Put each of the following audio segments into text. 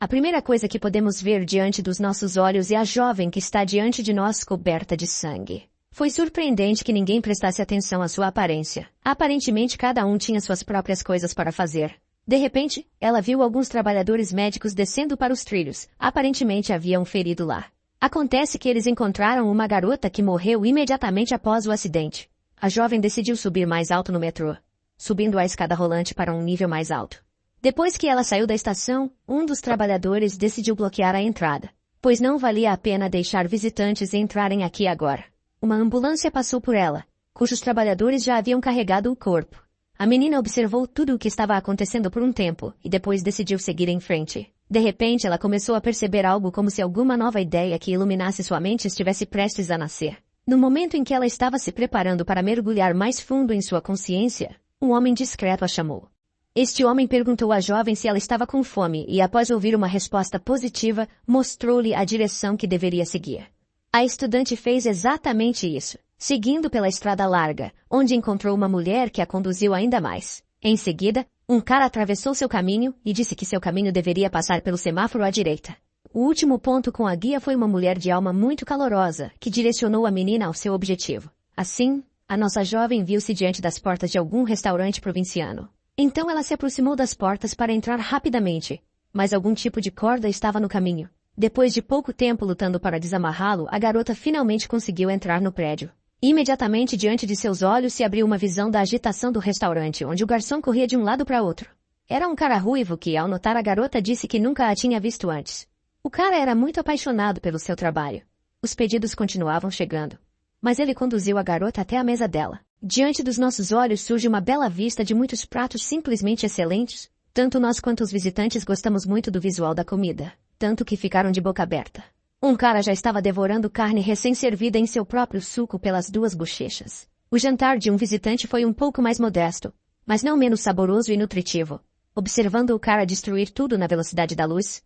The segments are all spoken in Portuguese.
A primeira coisa que podemos ver diante dos nossos olhos é a jovem que está diante de nós coberta de sangue. Foi surpreendente que ninguém prestasse atenção à sua aparência. Aparentemente cada um tinha suas próprias coisas para fazer. De repente, ela viu alguns trabalhadores médicos descendo para os trilhos. Aparentemente havia um ferido lá. Acontece que eles encontraram uma garota que morreu imediatamente após o acidente. A jovem decidiu subir mais alto no metrô, subindo a escada rolante para um nível mais alto. Depois que ela saiu da estação, um dos trabalhadores decidiu bloquear a entrada, pois não valia a pena deixar visitantes entrarem aqui agora. Uma ambulância passou por ela, cujos trabalhadores já haviam carregado o corpo. A menina observou tudo o que estava acontecendo por um tempo, e depois decidiu seguir em frente. De repente ela começou a perceber algo como se alguma nova ideia que iluminasse sua mente estivesse prestes a nascer. No momento em que ela estava se preparando para mergulhar mais fundo em sua consciência, um homem discreto a chamou. Este homem perguntou à jovem se ela estava com fome e, após ouvir uma resposta positiva, mostrou-lhe a direção que deveria seguir. A estudante fez exatamente isso, seguindo pela estrada larga, onde encontrou uma mulher que a conduziu ainda mais. Em seguida, um cara atravessou seu caminho e disse que seu caminho deveria passar pelo semáforo à direita. O último ponto com a guia foi uma mulher de alma muito calorosa, que direcionou a menina ao seu objetivo. Assim, a nossa jovem viu-se diante das portas de algum restaurante provinciano. Então ela se aproximou das portas para entrar rapidamente, mas algum tipo de corda estava no caminho. Depois de pouco tempo lutando para desamarrá-lo, a garota finalmente conseguiu entrar no prédio. Imediatamente diante de seus olhos se abriu uma visão da agitação do restaurante, onde o garçom corria de um lado para outro. Era um cara ruivo que, ao notar a garota, disse que nunca a tinha visto antes. O cara era muito apaixonado pelo seu trabalho. Os pedidos continuavam chegando, mas ele conduziu a garota até a mesa dela. Diante dos nossos olhos surge uma bela vista de muitos pratos simplesmente excelentes. Tanto nós quanto os visitantes gostamos muito do visual da comida, tanto que ficaram de boca aberta. Um cara já estava devorando carne recém-servida em seu próprio suco pelas duas bochechas. O jantar de um visitante foi um pouco mais modesto, mas não menos saboroso e nutritivo. Observando o cara destruir tudo na velocidade da luz,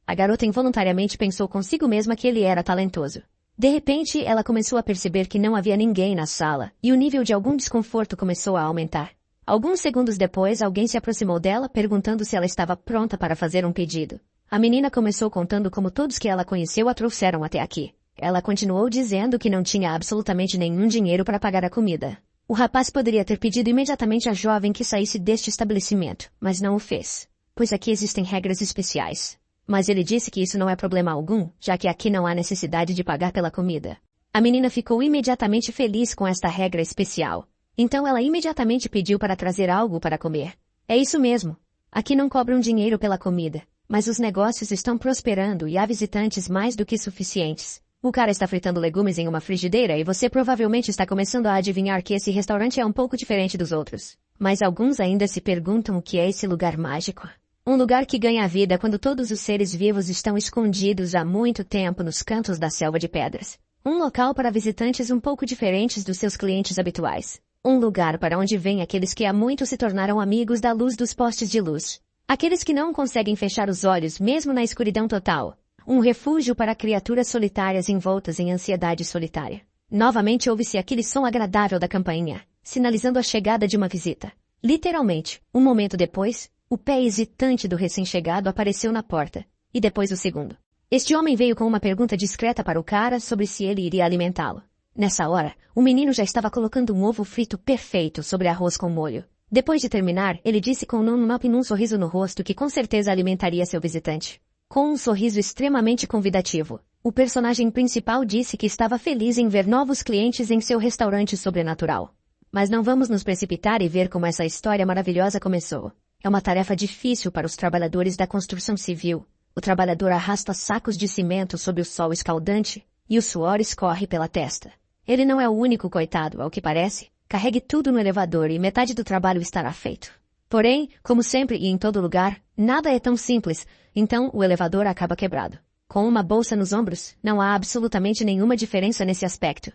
a garota involuntariamente pensou consigo mesma que ele era talentoso. De repente, ela começou a perceber que não havia ninguém na sala, e o nível de algum desconforto começou a aumentar. Alguns segundos depois, alguém se aproximou dela, perguntando se ela estava pronta para fazer um pedido. A menina começou contando como todos que ela conheceu a trouxeram até aqui. Ela continuou dizendo que não tinha absolutamente nenhum dinheiro para pagar a comida. O rapaz poderia ter pedido imediatamente à jovem que saísse deste estabelecimento, mas não o fez, pois aqui existem regras especiais. Mas ele disse que isso não é problema algum, já que aqui não há necessidade de pagar pela comida. A menina ficou imediatamente feliz com esta regra especial. Então ela imediatamente pediu para trazer algo para comer. É isso mesmo. Aqui não cobram dinheiro pela comida, mas os negócios estão prosperando e há visitantes mais do que suficientes. O cara está fritando legumes em uma frigideira e você provavelmente está começando a adivinhar que esse restaurante é um pouco diferente dos outros. Mas alguns ainda se perguntam o que é esse lugar mágico. Um lugar que ganha vida quando todos os seres vivos estão escondidos há muito tempo nos cantos da selva de pedras. Um local para visitantes um pouco diferentes dos seus clientes habituais. Um lugar para onde vêm aqueles que há muito se tornaram amigos da luz dos postes de luz. Aqueles que não conseguem fechar os olhos mesmo na escuridão total. Um refúgio para criaturas solitárias envoltas em ansiedade solitária. Novamente ouve-se aquele som agradável da campainha, sinalizando a chegada de uma visita. Literalmente, um momento depois, o pé hesitante do recém-chegado apareceu na porta, e depois o segundo. Este homem veio com uma pergunta discreta para o cara sobre se ele iria alimentá-lo. Nessa hora, o menino já estava colocando um ovo frito perfeito sobre arroz com molho. Depois de terminar, ele disse com um sorriso no rosto que com certeza alimentaria seu visitante. Com um sorriso extremamente convidativo, o personagem principal disse que estava feliz em ver novos clientes em seu restaurante sobrenatural. Mas não vamos nos precipitar e ver como essa história maravilhosa começou. É uma tarefa difícil para os trabalhadores da construção civil. O trabalhador arrasta sacos de cimento sob o sol escaldante e o suor escorre pela testa. Ele não é o único coitado, ao que parece. Carregue tudo no elevador e metade do trabalho estará feito. Porém, como sempre e em todo lugar, nada é tão simples, então o elevador acaba quebrado. Com uma bolsa nos ombros, não há absolutamente nenhuma diferença nesse aspecto.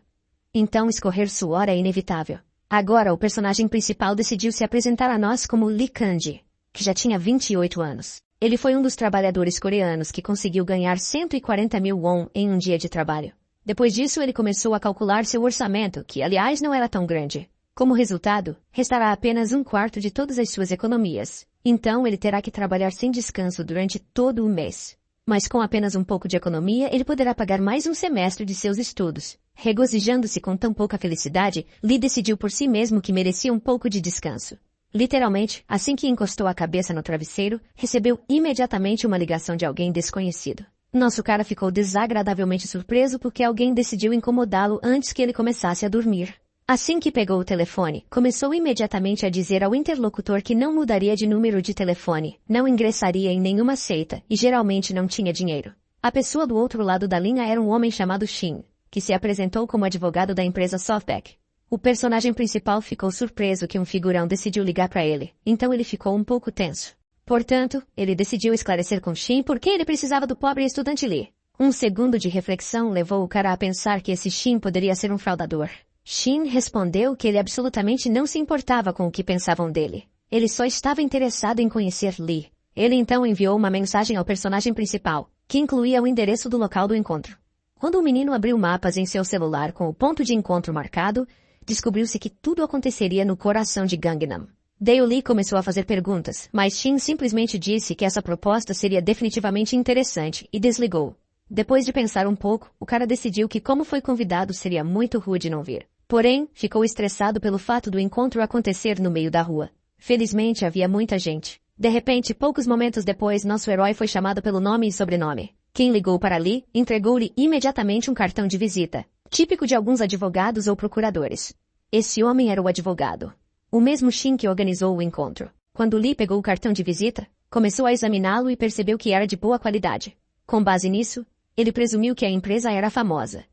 Então escorrer suor é inevitável. Agora o personagem principal decidiu se apresentar a nós como Lee Kanji, que já tinha 28 anos. Ele foi um dos trabalhadores coreanos que conseguiu ganhar 140 mil won em um dia de trabalho. Depois disso ele começou a calcular seu orçamento, que aliás não era tão grande. Como resultado, restará apenas um quarto de todas as suas economias. Então ele terá que trabalhar sem descanso durante todo o mês. Mas com apenas um pouco de economia, ele poderá pagar mais um semestre de seus estudos. Regozijando-se com tão pouca felicidade, Lee decidiu por si mesmo que merecia um pouco de descanso. Literalmente, assim que encostou a cabeça no travesseiro, recebeu imediatamente uma ligação de alguém desconhecido. Nosso cara ficou desagradavelmente surpreso porque alguém decidiu incomodá-lo antes que ele começasse a dormir. Assim que pegou o telefone, começou imediatamente a dizer ao interlocutor que não mudaria de número de telefone, não ingressaria em nenhuma seita e geralmente não tinha dinheiro. A pessoa do outro lado da linha era um homem chamado Shin, que se apresentou como advogado da empresa Softbank. O personagem principal ficou surpreso que um figurão decidiu ligar para ele, então ele ficou um pouco tenso. Portanto, ele decidiu esclarecer com Shin por que ele precisava do pobre estudante Lee. Um segundo de reflexão levou o cara a pensar que esse Shin poderia ser um fraudador. Shin respondeu que ele absolutamente não se importava com o que pensavam dele. Ele só estava interessado em conhecer Lee. Ele então enviou uma mensagem ao personagem principal, que incluía o endereço do local do encontro. Quando o menino abriu mapas em seu celular com o ponto de encontro marcado, descobriu-se que tudo aconteceria no coração de Gangnam. Dale Lee começou a fazer perguntas, mas Shin simplesmente disse que essa proposta seria definitivamente interessante e desligou. Depois de pensar um pouco, o cara decidiu que como foi convidado seria muito rude não vir. Porém, ficou estressado pelo fato do encontro acontecer no meio da rua. Felizmente havia muita gente. De repente, poucos momentos depois, nosso herói foi chamado pelo nome e sobrenome. Quem ligou para Lee, entregou-lhe imediatamente um cartão de visita, típico de alguns advogados ou procuradores. Esse homem era o advogado. O mesmo Shin que organizou o encontro. Quando Lee pegou o cartão de visita, começou a examiná-lo e percebeu que era de boa qualidade. Com base nisso, ele presumiu que a empresa era famosa,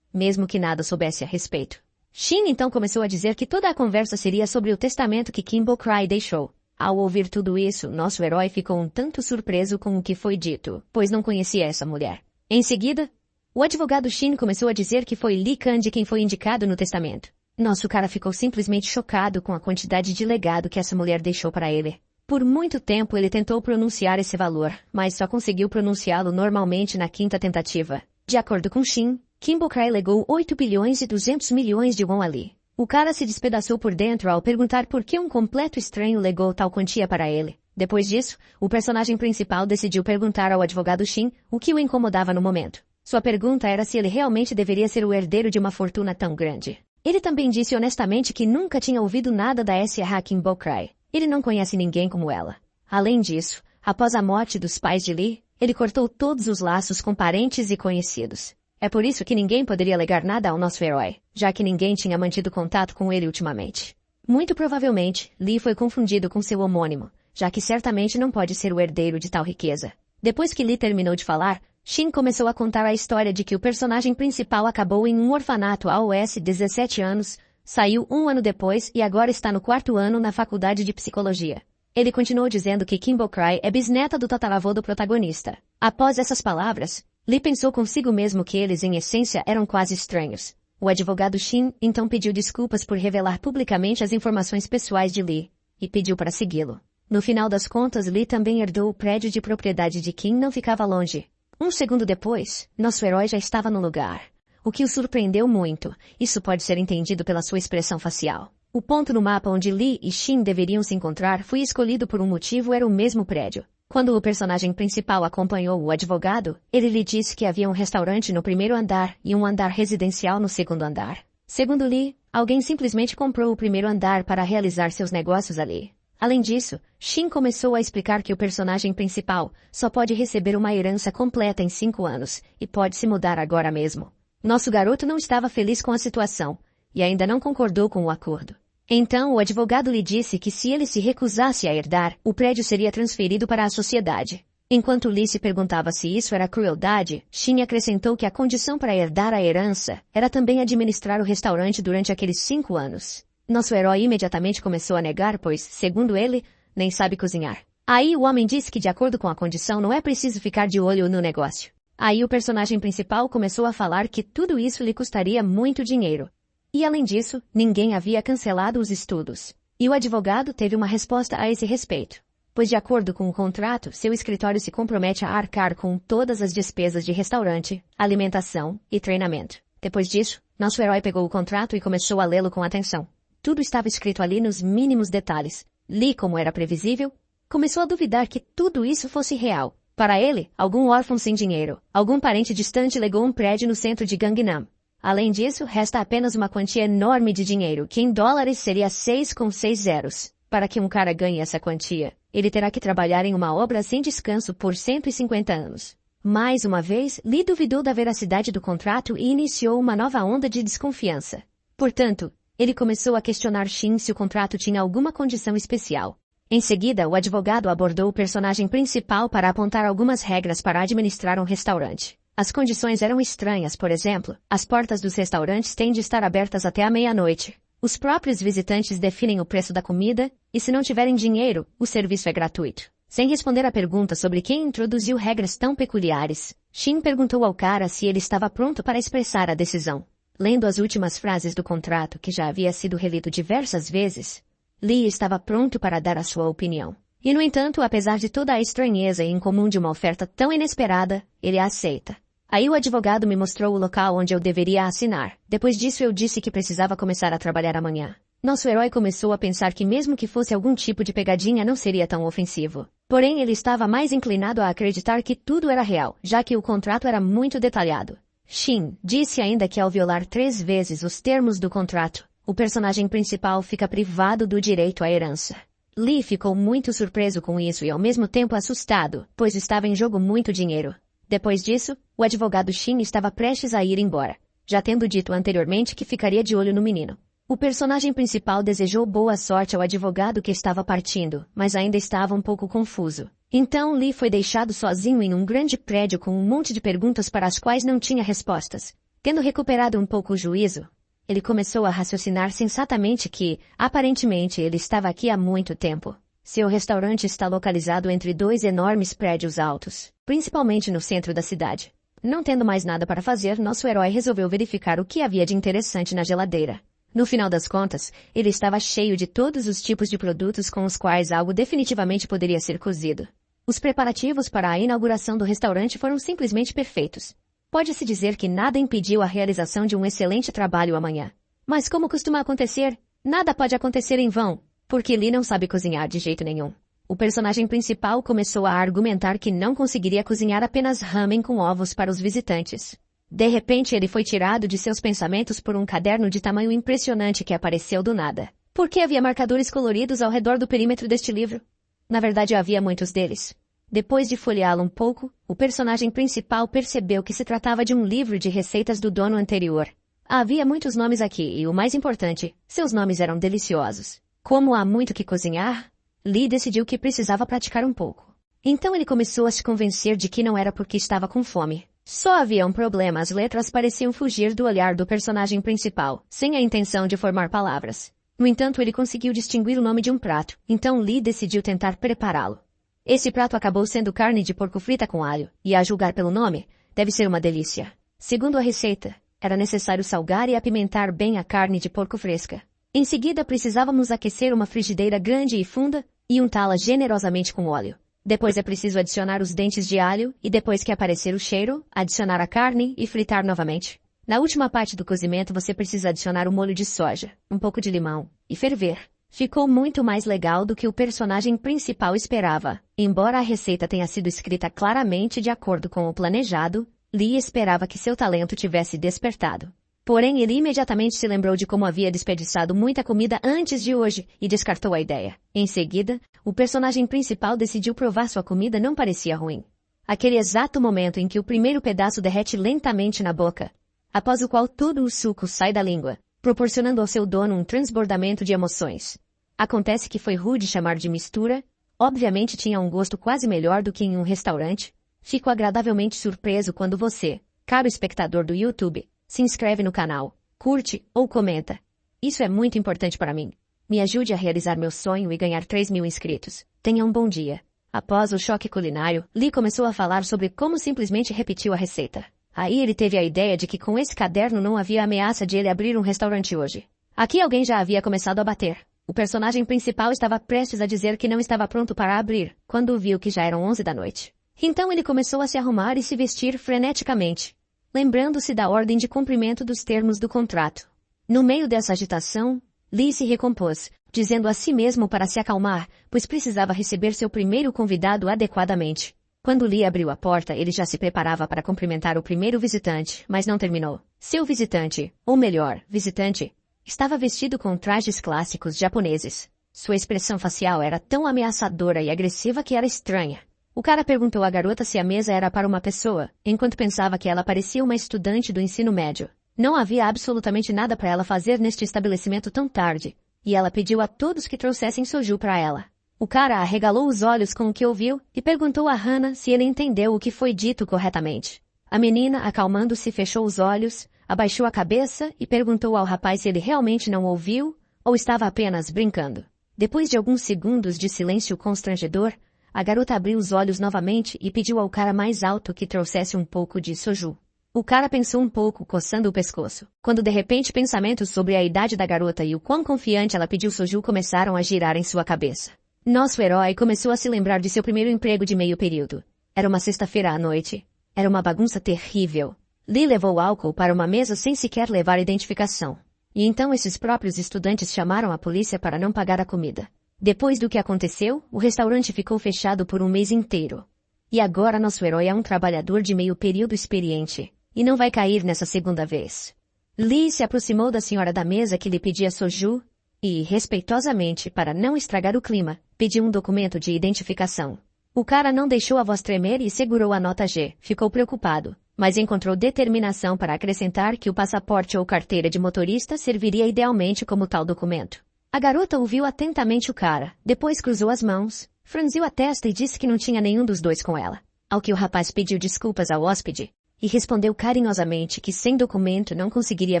mesmo que nada soubesse a respeito. Shin então começou a dizer que toda a conversa seria sobre o testamento que Kimbo Cry deixou. Ao ouvir tudo isso, nosso herói ficou um tanto surpreso com o que foi dito, pois não conhecia essa mulher. Em seguida, o advogado Shin começou a dizer que foi Lee Kandi quem foi indicado no testamento. Nosso cara ficou simplesmente chocado com a quantidade de legado que essa mulher deixou para ele. Por muito tempo ele tentou pronunciar esse valor, mas só conseguiu pronunciá-lo normalmente na quinta tentativa. De acordo com Shin, Kimbo Cry legou 8 bilhões e 200 milhões de won a Lee. O cara se despedaçou por dentro ao perguntar por que um completo estranho legou tal quantia para ele. Depois disso, o personagem principal decidiu perguntar ao advogado Shin o que o incomodava no momento. Sua pergunta era se ele realmente deveria ser o herdeiro de uma fortuna tão grande. Ele também disse honestamente que nunca tinha ouvido nada da Sra. Kimbo Cry. Ele não conhece ninguém como ela. Além disso, após a morte dos pais de Lee, ele cortou todos os laços com parentes e conhecidos. É por isso que ninguém poderia alegar nada ao nosso herói, já que ninguém tinha mantido contato com ele ultimamente. Muito provavelmente, Lee foi confundido com seu homônimo, já que certamente não pode ser o herdeiro de tal riqueza. Depois que Lee terminou de falar, Shin começou a contar a história de que o personagem principal acabou em um orfanato aos 17 anos, saiu um ano depois e agora está no 4º ano na faculdade de psicologia. Ele continuou dizendo que Kimbo Cry é bisneta do tataravô do protagonista. Após essas palavras, Lee pensou consigo mesmo que eles em essência eram quase estranhos. O advogado Shin então pediu desculpas por revelar publicamente as informações pessoais de Lee, e pediu para segui-lo. No final das contas, Lee também herdou o prédio de propriedade de Kim não ficava longe. Um segundo depois, nosso herói já estava no lugar, o que o surpreendeu muito. Isso pode ser entendido pela sua expressão facial. O ponto no mapa onde Lee e Shin deveriam se encontrar foi escolhido por um motivo, era o mesmo prédio. Quando o personagem principal acompanhou o advogado, ele lhe disse que havia um restaurante no 1º andar e um andar residencial no 2º andar. Segundo Lee, alguém simplesmente comprou o 1º andar para realizar seus negócios ali. Além disso, Shin começou a explicar que o personagem principal só pode receber uma herança completa em 5 anos, e pode se mudar agora mesmo. Nosso garoto não estava feliz com a situação, e ainda não concordou com o acordo. Então o advogado lhe disse que se ele se recusasse a herdar, o prédio seria transferido para a sociedade. Enquanto Lee se perguntava se isso era crueldade, Shin acrescentou que a condição para herdar a herança era também administrar o restaurante durante aqueles 5 anos. Nosso herói imediatamente começou a negar, pois, segundo ele, nem sabe cozinhar. Aí o homem disse que de acordo com a condição não é preciso ficar de olho no negócio. Aí o personagem principal começou a falar que tudo isso lhe custaria muito dinheiro. E além disso, ninguém havia cancelado os estudos. E o advogado teve uma resposta a esse respeito. Pois de acordo com o contrato, seu escritório se compromete a arcar com todas as despesas de restaurante, alimentação e treinamento. Depois disso, nosso herói pegou o contrato e começou a lê-lo com atenção. Tudo estava escrito ali nos mínimos detalhes. Lee, como era previsível, Começou a duvidar que tudo isso fosse real. Para ele, algum órfão sem dinheiro, algum parente distante legou um prédio no centro de Gangnam. Além disso, resta apenas uma quantia enorme de dinheiro, que em dólares seria 6 com 6 zeros. Para que um cara ganhe essa quantia, ele terá que trabalhar em uma obra sem descanso por 150 anos. Mais uma vez, Lee duvidou da veracidade do contrato e iniciou uma nova onda de desconfiança. Portanto, ele começou a questionar Shin se o contrato tinha alguma condição especial. Em seguida, o advogado abordou o personagem principal para apontar algumas regras para administrar um restaurante. As condições eram estranhas, por exemplo, as portas dos restaurantes têm de estar abertas até a meia-noite. Os próprios visitantes definem o preço da comida, e se não tiverem dinheiro, o serviço é gratuito. Sem responder à pergunta sobre quem introduziu regras tão peculiares, Shin perguntou ao cara se ele estava pronto para expressar a decisão. Lendo as últimas frases do contrato, que já havia sido relido diversas vezes, Lee estava pronto para dar a sua opinião. E, no entanto, apesar de toda a estranheza e incomum de uma oferta tão inesperada, ele a aceita. Aí o advogado me mostrou o local onde eu deveria assinar. Depois disso eu disse que precisava começar a trabalhar amanhã. Nosso herói começou a pensar que mesmo que fosse algum tipo de pegadinha não seria tão ofensivo. Porém, ele estava mais inclinado a acreditar que tudo era real, já que o contrato era muito detalhado. Shin disse ainda que ao violar 3 vezes os termos do contrato, o personagem principal fica privado do direito à herança. Lee ficou muito surpreso com isso e ao mesmo tempo assustado, pois estava em jogo muito dinheiro. Depois disso, o advogado Shin estava prestes a ir embora, já tendo dito anteriormente que ficaria de olho no menino. O personagem principal desejou boa sorte ao advogado que estava partindo, mas ainda estava um pouco confuso. Então Lee foi deixado sozinho em um grande prédio com um monte de perguntas para as quais não tinha respostas. Tendo recuperado um pouco o juízo, ele começou a raciocinar sensatamente que, aparentemente, ele estava aqui há muito tempo. Seu restaurante está localizado entre 2 enormes prédios altos, principalmente no centro da cidade. Não tendo mais nada para fazer, nosso herói resolveu verificar o que havia de interessante na geladeira. No final das contas, ele estava cheio de todos os tipos de produtos com os quais algo definitivamente poderia ser cozido. Os preparativos para a inauguração do restaurante foram simplesmente perfeitos. Pode-se dizer que nada impediu a realização de um excelente trabalho amanhã. Mas como costuma acontecer, nada pode acontecer em vão, porque Lee não sabe cozinhar de jeito nenhum. O personagem principal começou a argumentar que não conseguiria cozinhar apenas ramen com ovos para os visitantes. De repente ele foi tirado de seus pensamentos por um caderno de tamanho impressionante que apareceu do nada. Por que havia marcadores coloridos ao redor do perímetro deste livro? Na verdade havia muitos deles. Depois de folheá-lo um pouco, o personagem principal percebeu que se tratava de um livro de receitas do dono anterior. Havia muitos nomes aqui e, o mais importante, seus nomes eram deliciosos. Como há muito que cozinhar, Lee decidiu que precisava praticar um pouco. Então ele começou a se convencer de que não era porque estava com fome. Só havia um problema: as letras pareciam fugir do olhar do personagem principal, sem a intenção de formar palavras. No entanto, ele conseguiu distinguir o nome de um prato, então Lee decidiu tentar prepará-lo. Esse prato acabou sendo carne de porco frita com alho, e a julgar pelo nome, deve ser uma delícia. Segundo a receita, era necessário salgar e apimentar bem a carne de porco fresca. Em seguida, precisávamos aquecer uma frigideira grande e funda e untá-la generosamente com óleo. Depois é preciso adicionar os dentes de alho e depois que aparecer o cheiro, adicionar a carne e fritar novamente. Na última parte do cozimento você precisa adicionar o molho de soja, um pouco de limão e ferver. Ficou muito mais legal do que o personagem principal esperava. Embora a receita tenha sido escrita claramente de acordo com o planejado, Lee esperava que seu talento tivesse despertado. Porém, ele imediatamente se lembrou de como havia desperdiçado muita comida antes de hoje e descartou a ideia. Em seguida, o personagem principal decidiu provar sua comida não parecia ruim. Aquele exato momento em que o primeiro pedaço derrete lentamente na boca, após o qual todo o suco sai da língua, proporcionando ao seu dono um transbordamento de emoções. Acontece que foi rude chamar de mistura, obviamente tinha um gosto quase melhor do que em um restaurante. Fico agradavelmente surpreso quando você, caro espectador do YouTube, se inscreve no canal, curte ou comenta. Isso é muito importante para mim. Me ajude a realizar meu sonho e ganhar 3.000 inscritos. Tenha um bom dia. Após o choque culinário, Lee começou a falar sobre como simplesmente repetiu a receita. Aí ele teve a ideia de que com esse caderno não havia ameaça de ele abrir um restaurante hoje. Aqui alguém já havia começado a bater. O personagem principal estava prestes a dizer que não estava pronto para abrir, quando viu que já eram 11 da noite. Então ele começou a se arrumar e se vestir freneticamente, lembrando-se da ordem de cumprimento dos termos do contrato. No meio dessa agitação, Lee se recompôs, dizendo a si mesmo para se acalmar, pois precisava receber seu primeiro convidado adequadamente. Quando Lee abriu a porta, ele já se preparava para cumprimentar o primeiro visitante, mas não terminou. Seu visitante, ou melhor, visitante, estava vestido com trajes clássicos japoneses. Sua expressão facial era tão ameaçadora e agressiva que era estranha. O cara perguntou à garota se a mesa era para uma pessoa, enquanto pensava que ela parecia uma estudante do ensino médio. Não havia absolutamente nada para ela fazer neste estabelecimento tão tarde, e ela pediu a todos que trouxessem soju para ela. O cara arregalou os olhos com o que ouviu e perguntou a Hannah se ele entendeu o que foi dito corretamente. A menina, acalmando-se, fechou os olhos, abaixou a cabeça e perguntou ao rapaz se ele realmente não ouviu ou estava apenas brincando. Depois de alguns segundos de silêncio constrangedor, a garota abriu os olhos novamente e pediu ao cara mais alto que trouxesse um pouco de soju. O cara pensou um pouco, coçando o pescoço. Quando de repente pensamentos sobre a idade da garota e o quão confiante ela pediu soju começaram a girar em sua cabeça. Nosso herói começou a se lembrar de seu primeiro emprego de meio período. Era uma sexta-feira à noite. Era uma bagunça terrível. Lee levou álcool para uma mesa sem sequer levar identificação. E então esses próprios estudantes chamaram a polícia para não pagar a comida. Depois do que aconteceu, o restaurante ficou fechado por um mês inteiro. E agora nosso herói é um trabalhador de meio período experiente. E não vai cair nessa segunda vez. Lee se aproximou da senhora da mesa que lhe pedia soju e, respeitosamente, para não estragar o clima, pediu um documento de identificação. O cara não deixou a voz tremer e segurou a nota G. Ficou preocupado, mas encontrou determinação para acrescentar que o passaporte ou carteira de motorista serviria idealmente como tal documento. A garota ouviu atentamente o cara, depois cruzou as mãos, franziu a testa e disse que não tinha nenhum dos dois com ela. Ao que o rapaz pediu desculpas ao hóspede e respondeu carinhosamente que sem documento não conseguiria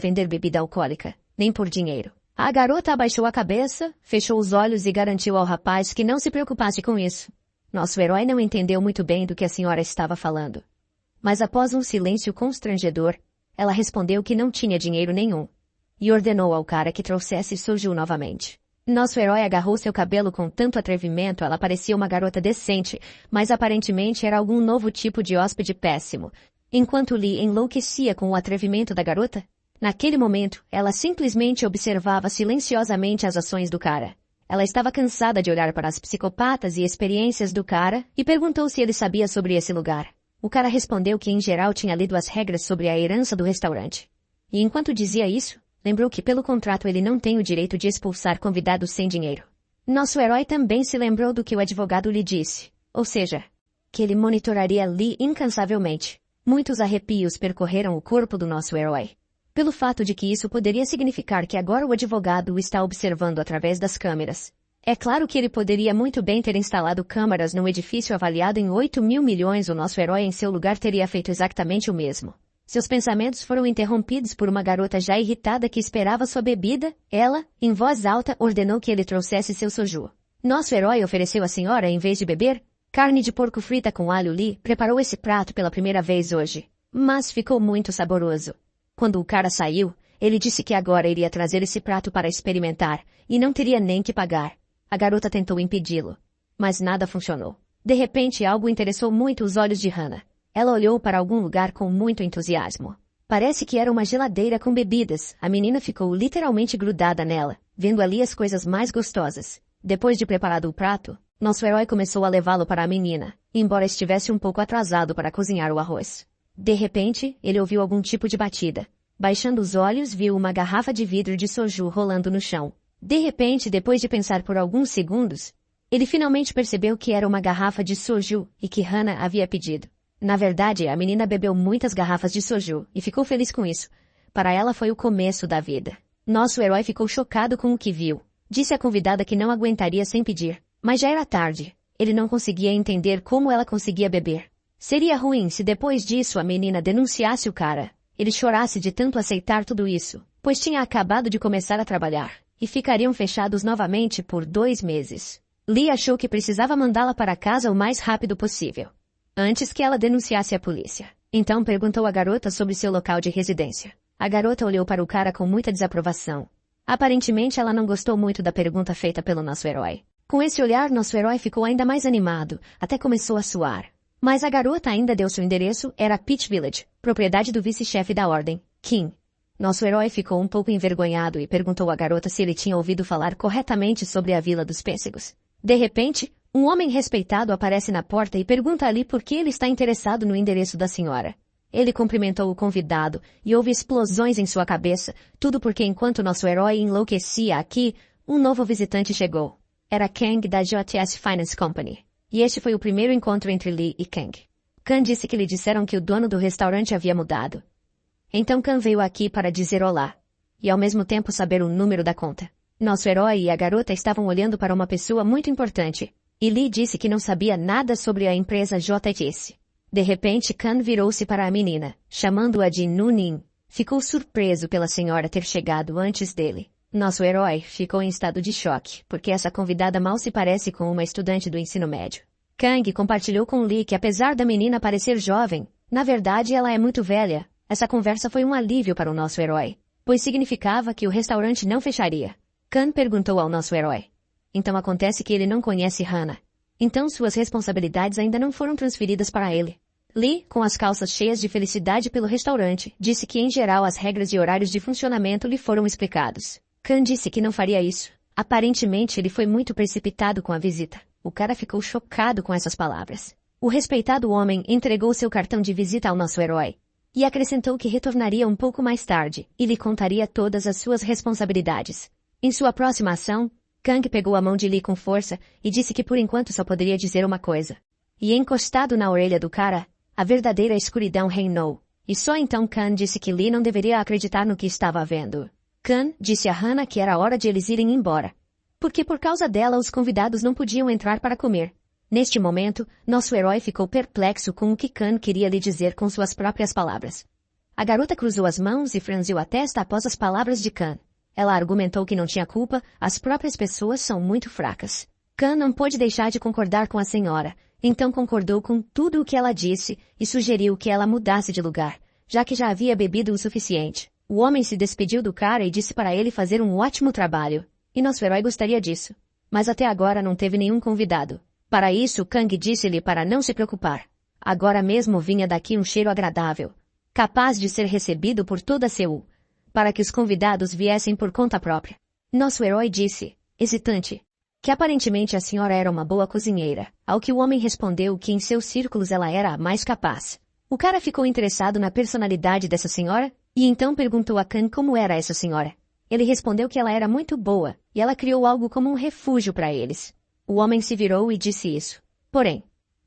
vender bebida alcoólica, nem por dinheiro. A garota abaixou a cabeça, fechou os olhos e garantiu ao rapaz que não se preocupasse com isso. Nosso herói não entendeu muito bem do que a senhora estava falando. Mas após um silêncio constrangedor, ela respondeu que não tinha dinheiro nenhum e ordenou ao cara que trouxesse soju novamente. Nosso herói agarrou seu cabelo com tanto atrevimento, ela parecia uma garota decente, mas aparentemente era algum novo tipo de hóspede péssimo. Enquanto Lee enlouquecia com o atrevimento da garota, naquele momento, ela simplesmente observava silenciosamente as ações do cara. Ela estava cansada de olhar para as psicopatas e experiências do cara e perguntou se ele sabia sobre esse lugar. O cara respondeu que em geral tinha lido as regras sobre a herança do restaurante. E enquanto dizia isso, lembrou que pelo contrato ele não tem o direito de expulsar convidados sem dinheiro. Nosso herói também se lembrou do que o advogado lhe disse, ou seja, que ele monitoraria Lee incansavelmente. Muitos arrepios percorreram o corpo do nosso herói. Pelo fato de que isso poderia significar que agora o advogado o está observando através das câmeras. É claro que ele poderia muito bem ter instalado câmaras num edifício avaliado em 8 mil milhões. O nosso herói em seu lugar teria feito exatamente o mesmo. Seus pensamentos foram interrompidos por uma garota já irritada que esperava sua bebida. Ela, em voz alta, ordenou que ele trouxesse seu soju. Nosso herói ofereceu à senhora, em vez de beber, carne de porco frita com alho. Lee preparou esse prato pela primeira vez hoje, mas ficou muito saboroso. Quando o cara saiu, ele disse que agora iria trazer esse prato para experimentar e não teria nem que pagar. A garota tentou impedi-lo, mas nada funcionou. De repente algo interessou muito os olhos de Hannah. Ela olhou para algum lugar com muito entusiasmo. Parece que era uma geladeira com bebidas. A menina ficou literalmente grudada nela, vendo ali as coisas mais gostosas. Depois de preparado o prato, nosso herói começou a levá-lo para a menina, embora estivesse um pouco atrasado para cozinhar o arroz. De repente, ele ouviu algum tipo de batida. Baixando os olhos, viu uma garrafa de vidro de soju rolando no chão. De repente, depois de pensar por alguns segundos, ele finalmente percebeu que era uma garrafa de soju e que Hannah havia pedido. Na verdade, a menina bebeu muitas garrafas de soju e ficou feliz com isso. Para ela foi o começo da vida. Nosso herói ficou chocado com o que viu. Disse à convidada que não aguentaria sem pedir. Mas já era tarde. Ele não conseguia entender como ela conseguia beber. Seria ruim se depois disso a menina denunciasse o cara. Ele chorasse de tanto aceitar tudo isso, pois tinha acabado de começar a trabalhar, e ficariam fechados novamente por 2 meses. Lee achou que precisava mandá-la para casa o mais rápido possível, antes que ela denunciasse a polícia. Então perguntou à garota sobre seu local de residência. A garota olhou para o cara com muita desaprovação. Aparentemente ela não gostou muito da pergunta feita pelo nosso herói. Com esse olhar, nosso herói ficou ainda mais animado, até começou a suar. Mas a garota ainda deu seu endereço, era Peach Village, propriedade do vice-chefe da ordem, Kim. Nosso herói ficou um pouco envergonhado e perguntou à garota se ele tinha ouvido falar corretamente sobre a Vila dos Pêssegos. De repente, um homem respeitado aparece na porta e pergunta a Lee por que ele está interessado no endereço da senhora. Ele cumprimentou o convidado e houve explosões em sua cabeça, tudo porque enquanto nosso herói enlouquecia aqui, um novo visitante chegou. Era Kang da JS Finance Company. E este foi o primeiro encontro entre Lee e Kang. Kang disse que lhe disseram que o dono do restaurante havia mudado. Então Kang veio aqui para dizer olá, e ao mesmo tempo saber o número da conta. Nosso herói e a garota estavam olhando para uma pessoa muito importante, e Lee disse que não sabia nada sobre a empresa JS. De repente Kang virou-se para a menina, chamando-a de Nunin. Ficou surpreso pela senhora ter chegado antes dele. Nosso herói ficou em estado de choque, porque essa convidada mal se parece com uma estudante do ensino médio. Kang compartilhou com Lee que apesar da menina parecer jovem, na verdade ela é muito velha. Essa conversa foi um alívio para o nosso herói, pois significava que o restaurante não fecharia. Kang perguntou ao nosso herói. Então acontece que ele não conhece Hannah. Então suas responsabilidades ainda não foram transferidas para ele. Lee, com as calças cheias de felicidade pelo restaurante, disse que em geral as regras e horários de funcionamento lhe foram explicados. Kang disse que não faria isso. Aparentemente ele foi muito precipitado com a visita. O cara ficou chocado com essas palavras. O respeitado homem entregou seu cartão de visita ao nosso herói. E acrescentou que retornaria um pouco mais tarde, e lhe contaria todas as suas responsabilidades. Em sua próxima ação, Kang pegou a mão de Lee com força e disse que por enquanto só poderia dizer uma coisa. E encostado na orelha do cara, a verdadeira escuridão reinou. E só então Kang disse que Lee não deveria acreditar no que estava vendo. Kang disse a Hannah que era hora de eles irem embora. Porque por causa dela os convidados não podiam entrar para comer. Neste momento, nosso herói ficou perplexo com o que Kang queria lhe dizer com suas próprias palavras. A garota cruzou as mãos e franziu a testa após as palavras de Kang. Ela argumentou que não tinha culpa, as próprias pessoas são muito fracas. Kang não pôde deixar de concordar com a senhora, então concordou com tudo o que ela disse e sugeriu que ela mudasse de lugar, já que já havia bebido o suficiente. O homem se despediu do cara e disse para ele fazer um ótimo trabalho. E nosso herói gostaria disso. Mas até agora não teve nenhum convidado. Para isso, Kang disse-lhe para não se preocupar. Agora mesmo vinha daqui um cheiro agradável, capaz de ser recebido por toda Seul, para que os convidados viessem por conta própria. Nosso herói disse, hesitante, que aparentemente a senhora era uma boa cozinheira, ao que o homem respondeu que em seus círculos ela era a mais capaz. O cara ficou interessado na personalidade dessa senhora, e então perguntou a Kang como era essa senhora. Ele respondeu que ela era muito boa, e ela criou algo como um refúgio para eles. O homem se virou e disse isso. Porém,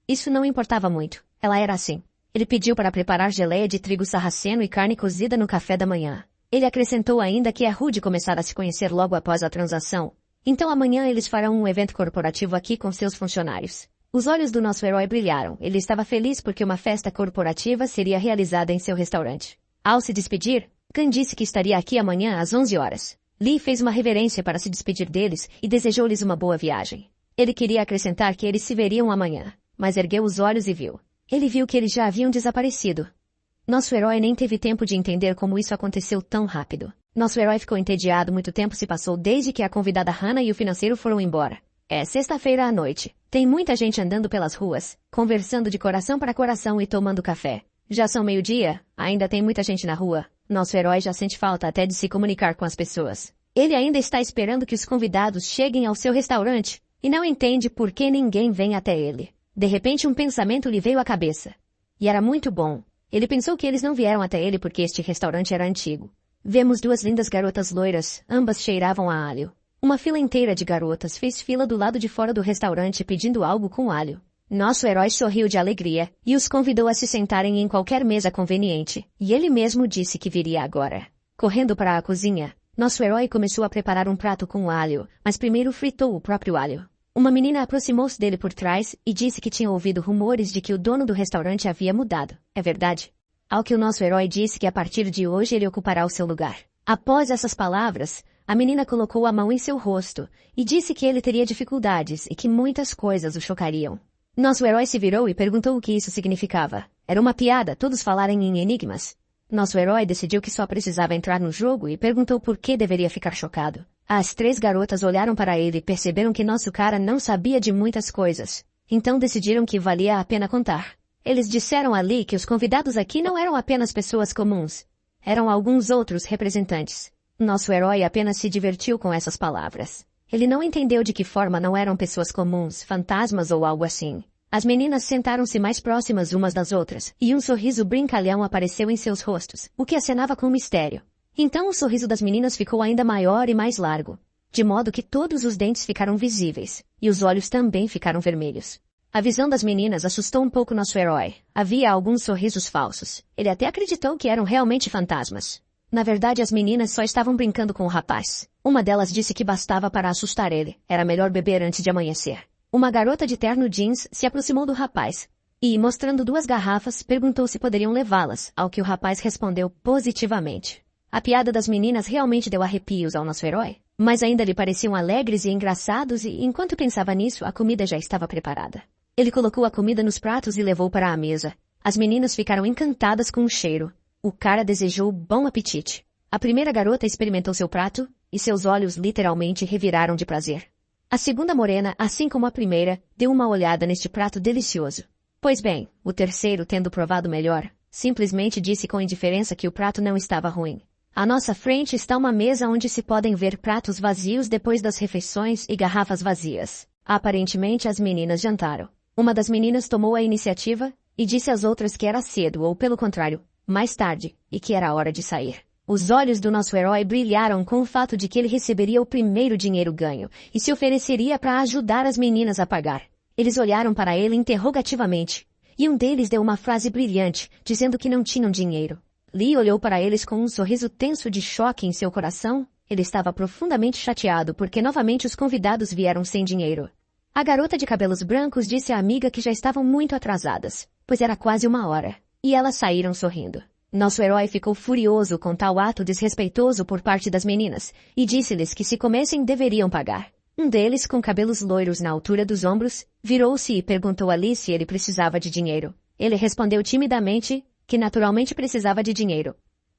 isso não importava muito. Ela era assim. Ele pediu para preparar geleia de trigo sarraceno e carne cozida no café da manhã. Ele acrescentou ainda que é rude começar a se conhecer logo após a transação. Então amanhã eles farão um evento corporativo aqui com seus funcionários. Os olhos do nosso herói brilharam. Ele estava feliz porque uma festa corporativa seria realizada em seu restaurante. Ao se despedir, Kang disse que estaria aqui amanhã às 11 horas. Lee fez uma reverência para se despedir deles e desejou-lhes uma boa viagem. Ele queria acrescentar que eles se veriam amanhã, mas ergueu os olhos e viu. Ele viu que eles já haviam desaparecido. Nosso herói nem teve tempo de entender como isso aconteceu tão rápido. Nosso herói ficou entediado, muito tempo se passou desde que a convidada Hannah e o financeiro foram embora. É sexta-feira à noite. Tem muita gente andando pelas ruas, conversando de coração para coração e tomando café. Já são meio-dia, ainda tem muita gente na rua. Nosso herói já sente falta até de se comunicar com as pessoas. Ele ainda está esperando que os convidados cheguem ao seu restaurante. E não entende por que ninguém vem até ele. De repente um pensamento lhe veio à cabeça. E era muito bom. Ele pensou que eles não vieram até ele porque este restaurante era antigo. Vemos duas lindas garotas loiras, ambas cheiravam a alho. Uma fila inteira de garotas fez fila do lado de fora do restaurante pedindo algo com alho. Nosso herói sorriu de alegria e os convidou a se sentarem em qualquer mesa conveniente. E ele mesmo disse que viria agora. Correndo para a cozinha, nosso herói começou a preparar um prato com alho, mas primeiro fritou o próprio alho. Uma menina aproximou-se dele por trás e disse que tinha ouvido rumores de que o dono do restaurante havia mudado. É verdade? Ao que o nosso herói disse que a partir de hoje ele ocupará o seu lugar. Após essas palavras, a menina colocou a mão em seu rosto e disse que ele teria dificuldades e que muitas coisas o chocariam. Nosso herói se virou e perguntou o que isso significava. Era uma piada, todos falarem em enigmas. Nosso herói decidiu que só precisava entrar no jogo e perguntou por que deveria ficar chocado. As três garotas olharam para ele e perceberam que nosso cara não sabia de muitas coisas. Então decidiram que valia a pena contar. Eles disseram a Lee que os convidados aqui não eram apenas pessoas comuns. Eram alguns outros representantes. Nosso herói apenas se divertiu com essas palavras. Ele não entendeu de que forma não eram pessoas comuns, fantasmas ou algo assim. As meninas sentaram-se mais próximas umas das outras, e um sorriso brincalhão apareceu em seus rostos, o que acenava com mistério. Então o sorriso das meninas ficou ainda maior e mais largo, de modo que todos os dentes ficaram visíveis, e os olhos também ficaram vermelhos. A visão das meninas assustou um pouco nosso herói. Havia alguns sorrisos falsos. Ele até acreditou que eram realmente fantasmas. Na verdade, as meninas só estavam brincando com o rapaz. Uma delas disse que bastava para assustar ele. Era melhor beber antes de amanhecer. Uma garota de terno jeans se aproximou do rapaz e, mostrando 2 garrafas, perguntou se poderiam levá-las, ao que o rapaz respondeu positivamente. A piada das meninas realmente deu arrepios ao nosso herói, mas ainda lhe pareciam alegres e engraçados e, enquanto pensava nisso, a comida já estava preparada. Ele colocou a comida nos pratos e levou para a mesa. As meninas ficaram encantadas com o cheiro. O cara desejou bom apetite. A primeira garota experimentou seu prato, e seus olhos literalmente reviraram de prazer. A segunda morena, assim como a primeira, deu uma olhada neste prato delicioso. Pois bem, o terceiro, tendo provado melhor, simplesmente disse com indiferença que o prato não estava ruim. À nossa frente está uma mesa onde se podem ver pratos vazios depois das refeições e garrafas vazias. Aparentemente as meninas jantaram. Uma das meninas tomou a iniciativa e disse às outras que era cedo ou, pelo contrário, mais tarde, e que era hora de sair. Os olhos do nosso herói brilharam com o fato de que ele receberia o primeiro dinheiro ganho e se ofereceria para ajudar as meninas a pagar. Eles olharam para ele interrogativamente, e um deles deu uma frase brilhante, dizendo que não tinham dinheiro. Lee olhou para eles com um sorriso tenso de choque em seu coração. Ele estava profundamente chateado porque novamente os convidados vieram sem dinheiro. A garota de cabelos brancos disse à amiga que já estavam muito atrasadas, pois era quase 1 hora, e elas saíram sorrindo. Nosso herói ficou furioso com tal ato desrespeitoso por parte das meninas, e disse-lhes que se comessem deveriam pagar. Um deles, com cabelos loiros na altura dos ombros, virou-se e perguntou a Lee se ele precisava de dinheiro. Ele respondeu timidamente que naturalmente precisava de dinheiro,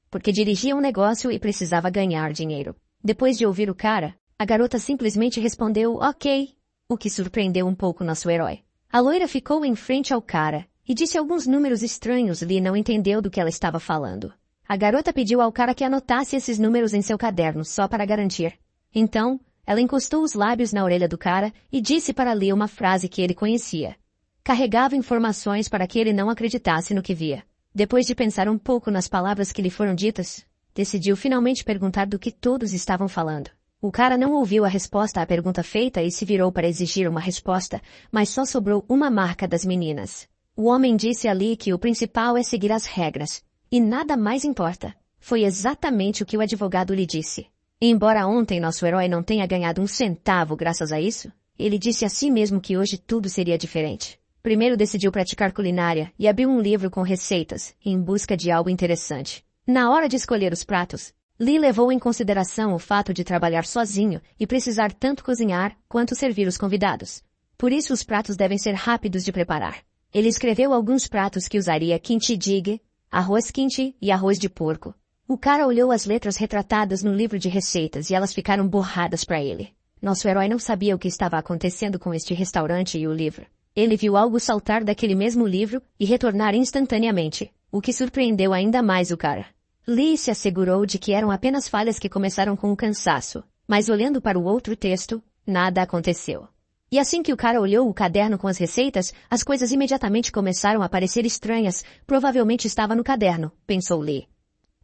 porque dirigia um negócio e precisava ganhar dinheiro. Depois de ouvir o cara, a garota simplesmente respondeu ok, o que surpreendeu um pouco nosso herói. A loira ficou em frente ao cara e disse alguns números estranhos. Lee não entendeu do que ela estava falando. A garota pediu ao cara que anotasse esses números em seu caderno só para garantir. Então, ela encostou os lábios na orelha do cara e disse para Lee uma frase que ele conhecia. Carregava informações para que ele não acreditasse no que via. Depois de pensar um pouco nas palavras que lhe foram ditas, decidiu finalmente perguntar do que todos estavam falando. O cara não ouviu a resposta à pergunta feita e se virou para exigir uma resposta, mas só sobrou uma marca das meninas. O homem disse a Lee que o principal é seguir as regras, e nada mais importa. Foi exatamente o que o advogado lhe disse. Embora ontem nosso herói não tenha ganhado um centavo graças a isso, ele disse a si mesmo que hoje tudo seria diferente. Primeiro decidiu praticar culinária e abriu um livro com receitas, em busca de algo interessante. Na hora de escolher os pratos, Lee levou em consideração o fato de trabalhar sozinho e precisar tanto cozinhar quanto servir os convidados. Por isso os pratos devem ser rápidos de preparar. Ele escreveu alguns pratos que usaria kimchi jjigae, arroz kimchi e arroz de porco. O cara olhou as letras retratadas no livro de receitas e elas ficaram borradas para ele. Nosso herói não sabia o que estava acontecendo com este restaurante e o livro. Ele viu algo saltar daquele mesmo livro e retornar instantaneamente, o que surpreendeu ainda mais o cara. Lee se assegurou de que eram apenas falhas que começaram com o cansaço, mas olhando para o outro texto, nada aconteceu. E assim que o cara olhou o caderno com as receitas, as coisas imediatamente começaram a parecer estranhas. Provavelmente estava no caderno, pensou Lee.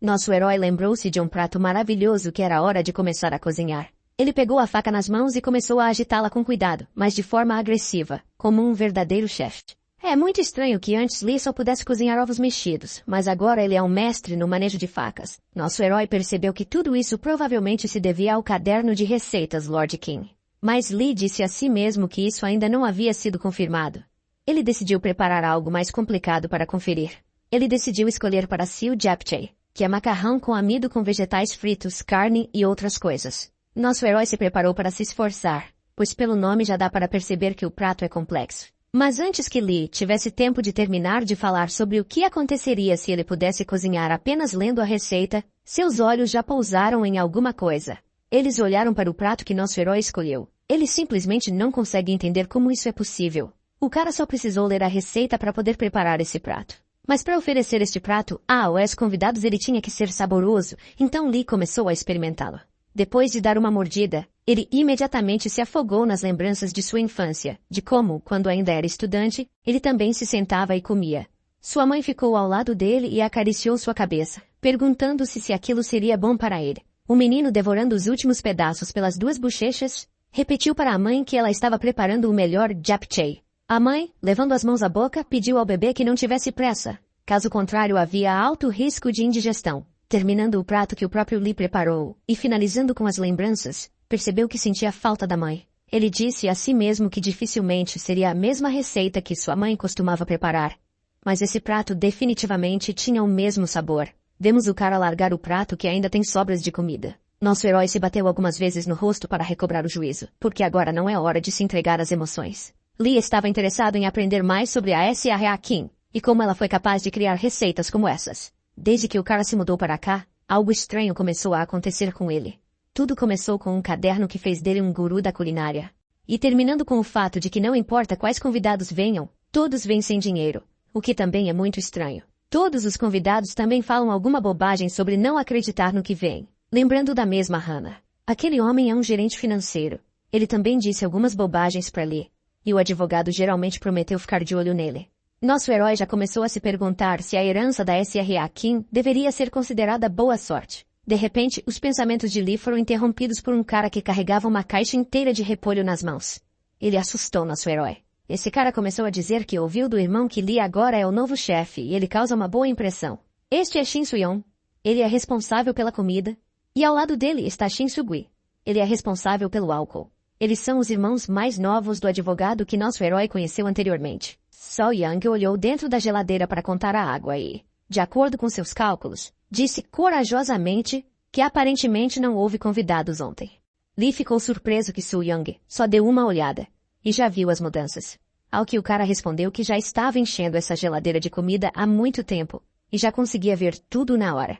Nosso herói lembrou-se de um prato maravilhoso que era hora de começar a cozinhar. Ele pegou a faca nas mãos e começou a agitá-la com cuidado, mas de forma agressiva, como um verdadeiro chefe. É muito estranho que antes Lee só pudesse cozinhar ovos mexidos, mas agora ele é um mestre no manejo de facas. Nosso herói percebeu que tudo isso provavelmente se devia ao caderno de receitas Lord King. Mas Lee disse a si mesmo que isso ainda não havia sido confirmado. Ele decidiu preparar algo mais complicado para conferir. Ele decidiu escolher para si o japchae, que é macarrão com amido com vegetais fritos, carne e outras coisas. Nosso herói se preparou para se esforçar, pois pelo nome já dá para perceber que o prato é complexo. Mas antes que Lee tivesse tempo de terminar de falar sobre o que aconteceria se ele pudesse cozinhar apenas lendo a receita, seus olhos já pousaram em alguma coisa. Eles olharam para o prato que nosso herói escolheu. Ele simplesmente não consegue entender como isso é possível. O cara só precisou ler a receita para poder preparar esse prato. Mas para oferecer este prato aos convidados ele tinha que ser saboroso, então Lee começou a experimentá-lo. Depois de dar uma mordida, ele imediatamente se afogou nas lembranças de sua infância, de como, quando ainda era estudante, ele também se sentava e comia. Sua mãe ficou ao lado dele e acariciou sua cabeça, perguntando-se se aquilo seria bom para ele. O menino, devorando os últimos pedaços pelas duas bochechas, repetiu para a mãe que ela estava preparando o melhor japchae. A mãe, levando as mãos à boca, pediu ao bebê que não tivesse pressa. Caso contrário, havia alto risco de indigestão. Terminando o prato que o próprio Lee preparou, e finalizando com as lembranças, percebeu que sentia falta da mãe. Ele disse a si mesmo que dificilmente seria a mesma receita que sua mãe costumava preparar. Mas esse prato definitivamente tinha o mesmo sabor. Vemos o cara largar o prato que ainda tem sobras de comida. Nosso herói se bateu algumas vezes no rosto para recobrar o juízo, porque agora não é hora de se entregar às emoções. Lee estava interessado em aprender mais sobre a S.R.A. Kim, e como ela foi capaz de criar receitas como essas. Desde que o cara se mudou para cá, algo estranho começou a acontecer com ele. Tudo começou com um caderno que fez dele um guru da culinária. E terminando com o fato de que não importa quais convidados venham, todos vêm sem dinheiro, o que também é muito estranho. Todos os convidados também falam alguma bobagem sobre não acreditar no que vem. Lembrando da mesma Hannah. Aquele homem é um gerente financeiro. Ele também disse algumas bobagens para Lee, e o advogado geralmente prometeu ficar de olho nele. Nosso herói já começou a se perguntar se a herança da S.R.A. Kim deveria ser considerada boa sorte. De repente, os pensamentos de Lee foram interrompidos por um cara que carregava uma caixa inteira de repolho nas mãos. Ele assustou nosso herói. Esse cara começou a dizer que ouviu do irmão que Lee agora é o novo chefe e ele causa uma boa impressão. Este é Shin Soo-yeon. Ele é responsável pela comida. E ao lado dele está Shin Soo-gui. Ele é responsável pelo álcool. Eles são os irmãos mais novos do advogado que nosso herói conheceu anteriormente. So-young olhou dentro da geladeira para contar a água e, de acordo com seus cálculos, disse corajosamente que aparentemente não houve convidados ontem. Lee ficou surpreso que So-young só deu uma olhada e já viu as mudanças. Ao que o cara respondeu que já estava enchendo essa geladeira de comida há muito tempo e já conseguia ver tudo na hora.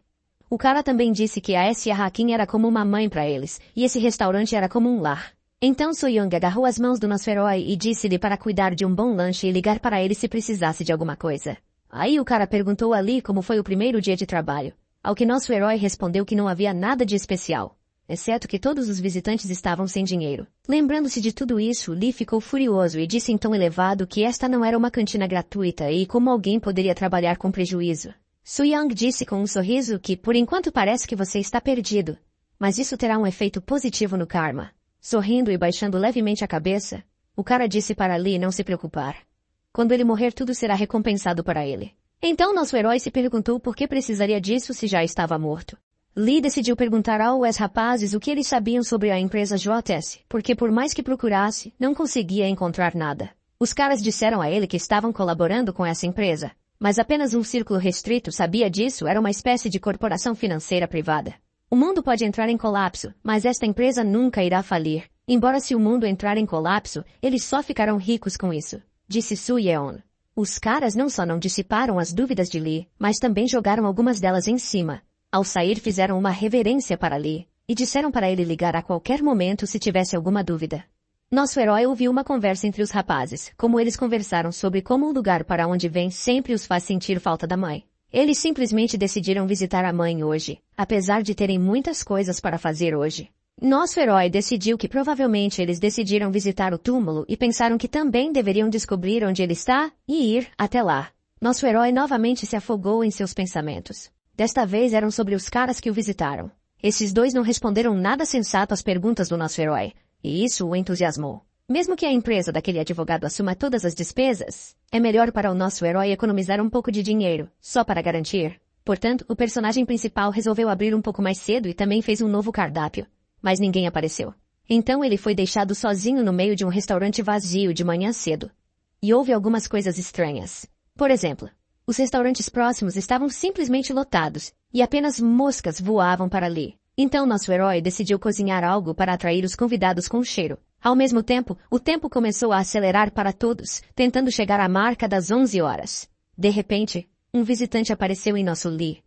O cara também disse que a S.R.A. Kim era como uma mãe para eles e esse restaurante era como um lar. Então So-young agarrou as mãos do nosso herói e disse-lhe para cuidar de um bom lanche e ligar para ele se precisasse de alguma coisa. Aí o cara perguntou a Lee como foi o primeiro dia de trabalho, ao que nosso herói respondeu que não havia nada de especial, exceto que todos os visitantes estavam sem dinheiro. Lembrando-se de tudo isso, Lee ficou furioso e disse em tom elevado que esta não era uma cantina gratuita e como alguém poderia trabalhar com prejuízo. So-young disse com um sorriso que por enquanto parece que você está perdido, mas isso terá um efeito positivo no karma. Sorrindo e baixando levemente a cabeça, o cara disse para Lee não se preocupar. Quando ele morrer tudo será recompensado para ele. Então nosso herói se perguntou por que precisaria disso se já estava morto. Lee decidiu perguntar aos rapazes o que eles sabiam sobre a empresa JS, porque por mais que procurasse, não conseguia encontrar nada. Os caras disseram a ele que estavam colaborando com essa empresa, mas apenas um círculo restrito sabia disso, era uma espécie de corporação financeira privada. O mundo pode entrar em colapso, mas esta empresa nunca irá falir. Embora se o mundo entrar em colapso, eles só ficarão ricos com isso, disse Soo-yeon. Os caras não só não dissiparam as dúvidas de Lee, mas também jogaram algumas delas em cima. Ao sair fizeram uma reverência para Lee, e disseram para ele ligar a qualquer momento se tivesse alguma dúvida. Nosso herói ouviu uma conversa entre os rapazes, como eles conversaram sobre como o lugar para onde vem sempre os faz sentir falta da mãe. Eles simplesmente decidiram visitar a mãe hoje, apesar de terem muitas coisas para fazer hoje. Nosso herói decidiu que provavelmente eles decidiram visitar o túmulo e pensaram que também deveriam descobrir onde ele está e ir até lá. Nosso herói novamente se afogou em seus pensamentos. Desta vez eram sobre os caras que o visitaram. Esses dois não responderam nada sensato às perguntas do nosso herói, e isso o entusiasmou. Mesmo que a empresa daquele advogado assuma todas as despesas, é melhor para o nosso herói economizar um pouco de dinheiro, só para garantir. Portanto, o personagem principal resolveu abrir um pouco mais cedo e também fez um novo cardápio. Mas ninguém apareceu. Então ele foi deixado sozinho no meio de um restaurante vazio de manhã cedo. E houve algumas coisas estranhas. Por exemplo, os restaurantes próximos estavam simplesmente lotados, e apenas moscas voavam para ali. Então nosso herói decidiu cozinhar algo para atrair os convidados com cheiro. Ao mesmo tempo, o tempo começou a acelerar para todos, tentando chegar à marca das 11 horas. De repente, um visitante apareceu em nosso Lee.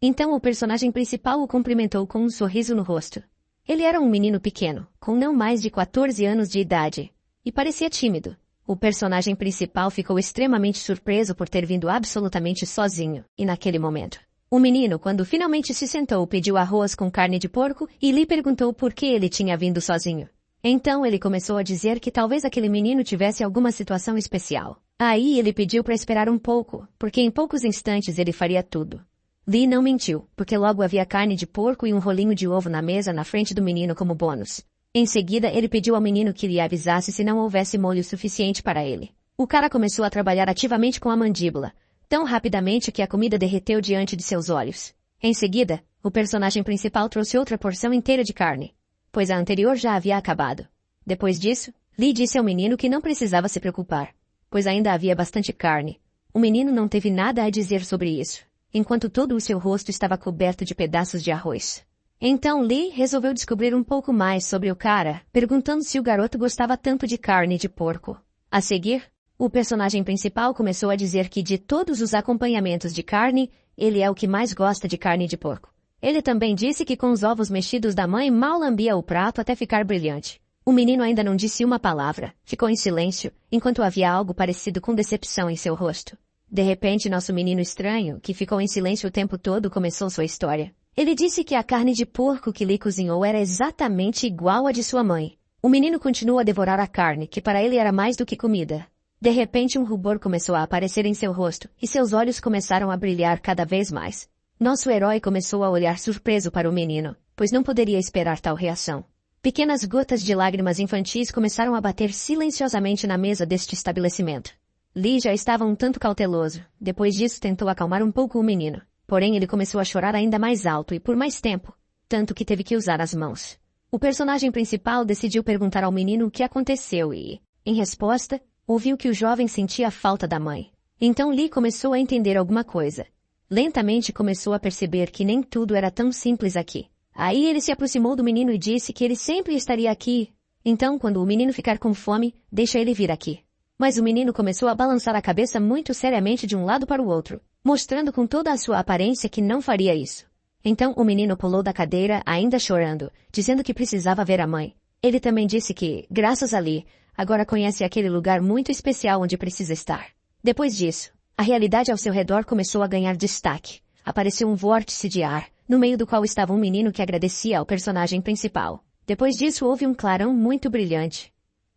Então o personagem principal o cumprimentou com um sorriso no rosto. Ele era um menino pequeno, com não mais de 14 anos de idade, e parecia tímido. O personagem principal ficou extremamente surpreso por ter vindo absolutamente sozinho, e naquele momento, o menino, quando finalmente se sentou, pediu arroz com carne de porco e lhe perguntou por que ele tinha vindo sozinho. Então ele começou a dizer que talvez aquele menino tivesse alguma situação especial. Aí ele pediu para esperar um pouco, porque em poucos instantes ele faria tudo. Lee não mentiu, porque logo havia carne de porco e um rolinho de ovo na mesa na frente do menino como bônus. Em seguida, ele pediu ao menino que lhe avisasse se não houvesse molho suficiente para ele. O cara começou a trabalhar ativamente com a mandíbula, tão rapidamente que a comida derreteu diante de seus olhos. Em seguida, o personagem principal trouxe outra porção inteira de carne, pois a anterior já havia acabado. Depois disso, Lee disse ao menino que não precisava se preocupar, pois ainda havia bastante carne. O menino não teve nada a dizer sobre isso, enquanto todo o seu rosto estava coberto de pedaços de arroz. Então Lee resolveu descobrir um pouco mais sobre o cara, perguntando se o garoto gostava tanto de carne de porco. A seguir, o personagem principal começou a dizer que de todos os acompanhamentos de carne, ele é o que mais gosta de carne de porco. Ele também disse que com os ovos mexidos da mãe mal lambia o prato até ficar brilhante. O menino ainda não disse uma palavra, ficou em silêncio, enquanto havia algo parecido com decepção em seu rosto. De repente, nosso menino estranho, que ficou em silêncio o tempo todo, começou sua história. Ele disse que a carne de porco que Lee cozinhou era exatamente igual à de sua mãe. O menino continuou a devorar a carne, que para ele era mais do que comida. De repente um rubor começou a aparecer em seu rosto, e seus olhos começaram a brilhar cada vez mais. Nosso herói começou a olhar surpreso para o menino, pois não poderia esperar tal reação. Pequenas gotas de lágrimas infantis começaram a bater silenciosamente na mesa deste estabelecimento. Lee já estava um tanto cauteloso. Depois disso tentou acalmar um pouco o menino. Porém, ele começou a chorar ainda mais alto e por mais tempo, tanto que teve que usar as mãos. O personagem principal decidiu perguntar ao menino o que aconteceu e, em resposta, ouviu que o jovem sentia a falta da mãe. Então Lee começou a entender alguma coisa. Lentamente começou a perceber que nem tudo era tão simples aqui. Aí ele se aproximou do menino e disse que ele sempre estaria aqui. Então, quando o menino ficar com fome, deixa ele vir aqui. Mas o menino começou a balançar a cabeça muito seriamente de um lado para o outro, mostrando com toda a sua aparência que não faria isso. Então o menino pulou da cadeira, ainda chorando, dizendo que precisava ver a mãe. Ele também disse que, graças a Lee, agora conhece aquele lugar muito especial onde precisa estar. Depois disso, a realidade ao seu redor começou a ganhar destaque. Apareceu um vórtice de ar, no meio do qual estava um menino que agradecia ao personagem principal. Depois disso houve um clarão muito brilhante,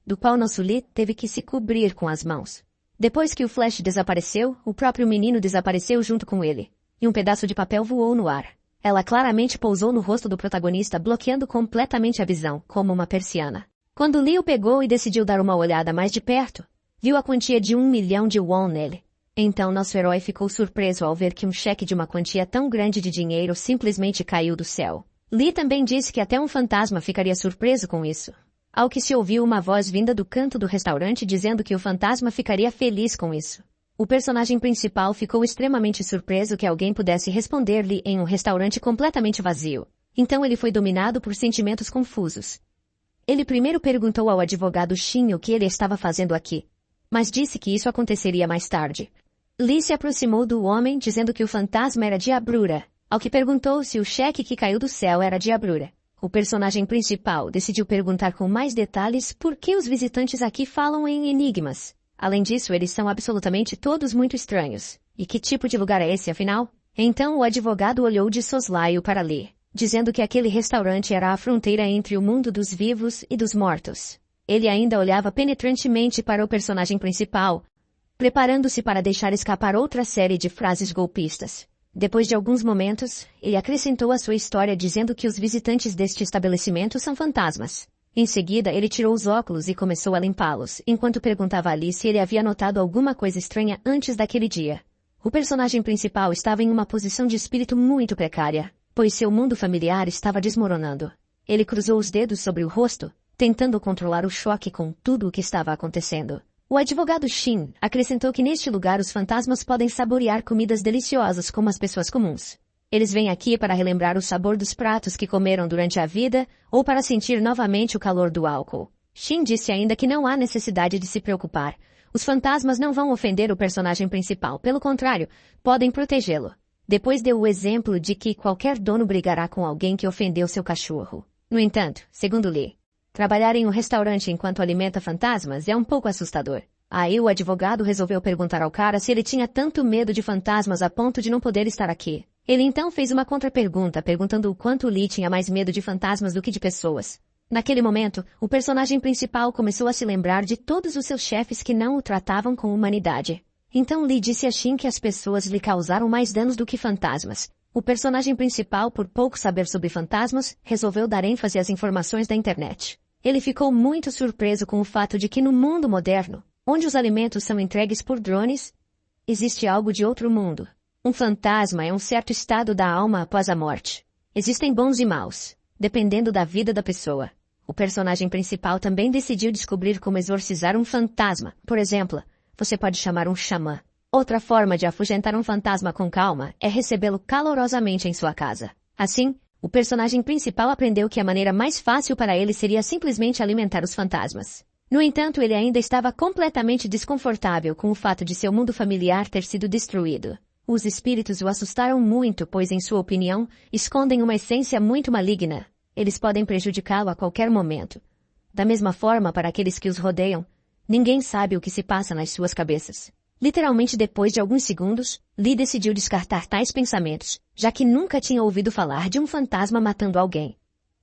do qual nosso Lee teve que se cobrir com as mãos. Depois que o flash desapareceu, o próprio menino desapareceu junto com ele, e um pedaço de papel voou no ar. Ela claramente pousou no rosto do protagonista, bloqueando completamente a visão, como uma persiana. Quando Lee o pegou e decidiu dar uma olhada mais de perto, viu a quantia de 1 milhão de won nele. Então nosso herói ficou surpreso ao ver que um cheque de uma quantia tão grande de dinheiro simplesmente caiu do céu. Lee também disse que até um fantasma ficaria surpreso com isso. Ao que se ouviu uma voz vinda do canto do restaurante dizendo que o fantasma ficaria feliz com isso. O personagem principal ficou extremamente surpreso que alguém pudesse responder-lhe em um restaurante completamente vazio. Então ele foi dominado por sentimentos confusos. Ele primeiro perguntou ao advogado Shin o que ele estava fazendo aqui, mas disse que isso aconteceria mais tarde. Lee se aproximou do homem dizendo que o fantasma era Diabrura, ao que perguntou se o cheque que caiu do céu era Diabrura. O personagem principal decidiu perguntar com mais detalhes por que os visitantes aqui falam em enigmas. Além disso, eles são absolutamente todos muito estranhos. E que tipo de lugar é esse, afinal? Então o advogado olhou de soslaio para Lee, dizendo que aquele restaurante era a fronteira entre o mundo dos vivos e dos mortos. Ele ainda olhava penetrantemente para o personagem principal, preparando-se para deixar escapar outra série de frases golpistas. Depois de alguns momentos, ele acrescentou a sua história dizendo que os visitantes deste estabelecimento são fantasmas. Em seguida, ele tirou os óculos e começou a limpá-los, enquanto perguntava a Lee se ele havia notado alguma coisa estranha antes daquele dia. O personagem principal estava em uma posição de espírito muito precária, pois seu mundo familiar estava desmoronando. Ele cruzou os dedos sobre o rosto, tentando controlar o choque com tudo o que estava acontecendo. O advogado Shin acrescentou que neste lugar os fantasmas podem saborear comidas deliciosas como as pessoas comuns. Eles vêm aqui para relembrar o sabor dos pratos que comeram durante a vida ou para sentir novamente o calor do álcool. Shin disse ainda que não há necessidade de se preocupar. Os fantasmas não vão ofender o personagem principal, pelo contrário, podem protegê-lo. Depois deu o exemplo de que qualquer dono brigará com alguém que ofendeu seu cachorro. No entanto, segundo Lee, trabalhar em um restaurante enquanto alimenta fantasmas é um pouco assustador. Aí o advogado resolveu perguntar ao cara se ele tinha tanto medo de fantasmas a ponto de não poder estar aqui. Ele então fez uma contrapergunta, perguntando o quanto Lee tinha mais medo de fantasmas do que de pessoas. Naquele momento, o personagem principal começou a se lembrar de todos os seus chefes que não o tratavam com humanidade. Então Lee disse a Shin que as pessoas lhe causaram mais danos do que fantasmas. O personagem principal, por pouco saber sobre fantasmas, resolveu dar ênfase às informações da internet. Ele ficou muito surpreso com o fato de que no mundo moderno, onde os alimentos são entregues por drones, existe algo de outro mundo. Um fantasma é um certo estado da alma após a morte. Existem bons e maus, dependendo da vida da pessoa. O personagem principal também decidiu descobrir como exorcizar um fantasma. Por exemplo, você pode chamar um xamã. Outra forma de afugentar um fantasma com calma é recebê-lo calorosamente em sua casa. Assim, o personagem principal aprendeu que a maneira mais fácil para ele seria simplesmente alimentar os fantasmas. No entanto, ele ainda estava completamente desconfortável com o fato de seu mundo familiar ter sido destruído. Os espíritos o assustaram muito, pois, em sua opinião, escondem uma essência muito maligna. Eles podem prejudicá-lo a qualquer momento. Da mesma forma, para aqueles que os rodeiam, ninguém sabe o que se passa nas suas cabeças. Literalmente depois de alguns segundos, Lee decidiu descartar tais pensamentos, já que nunca tinha ouvido falar de um fantasma matando alguém.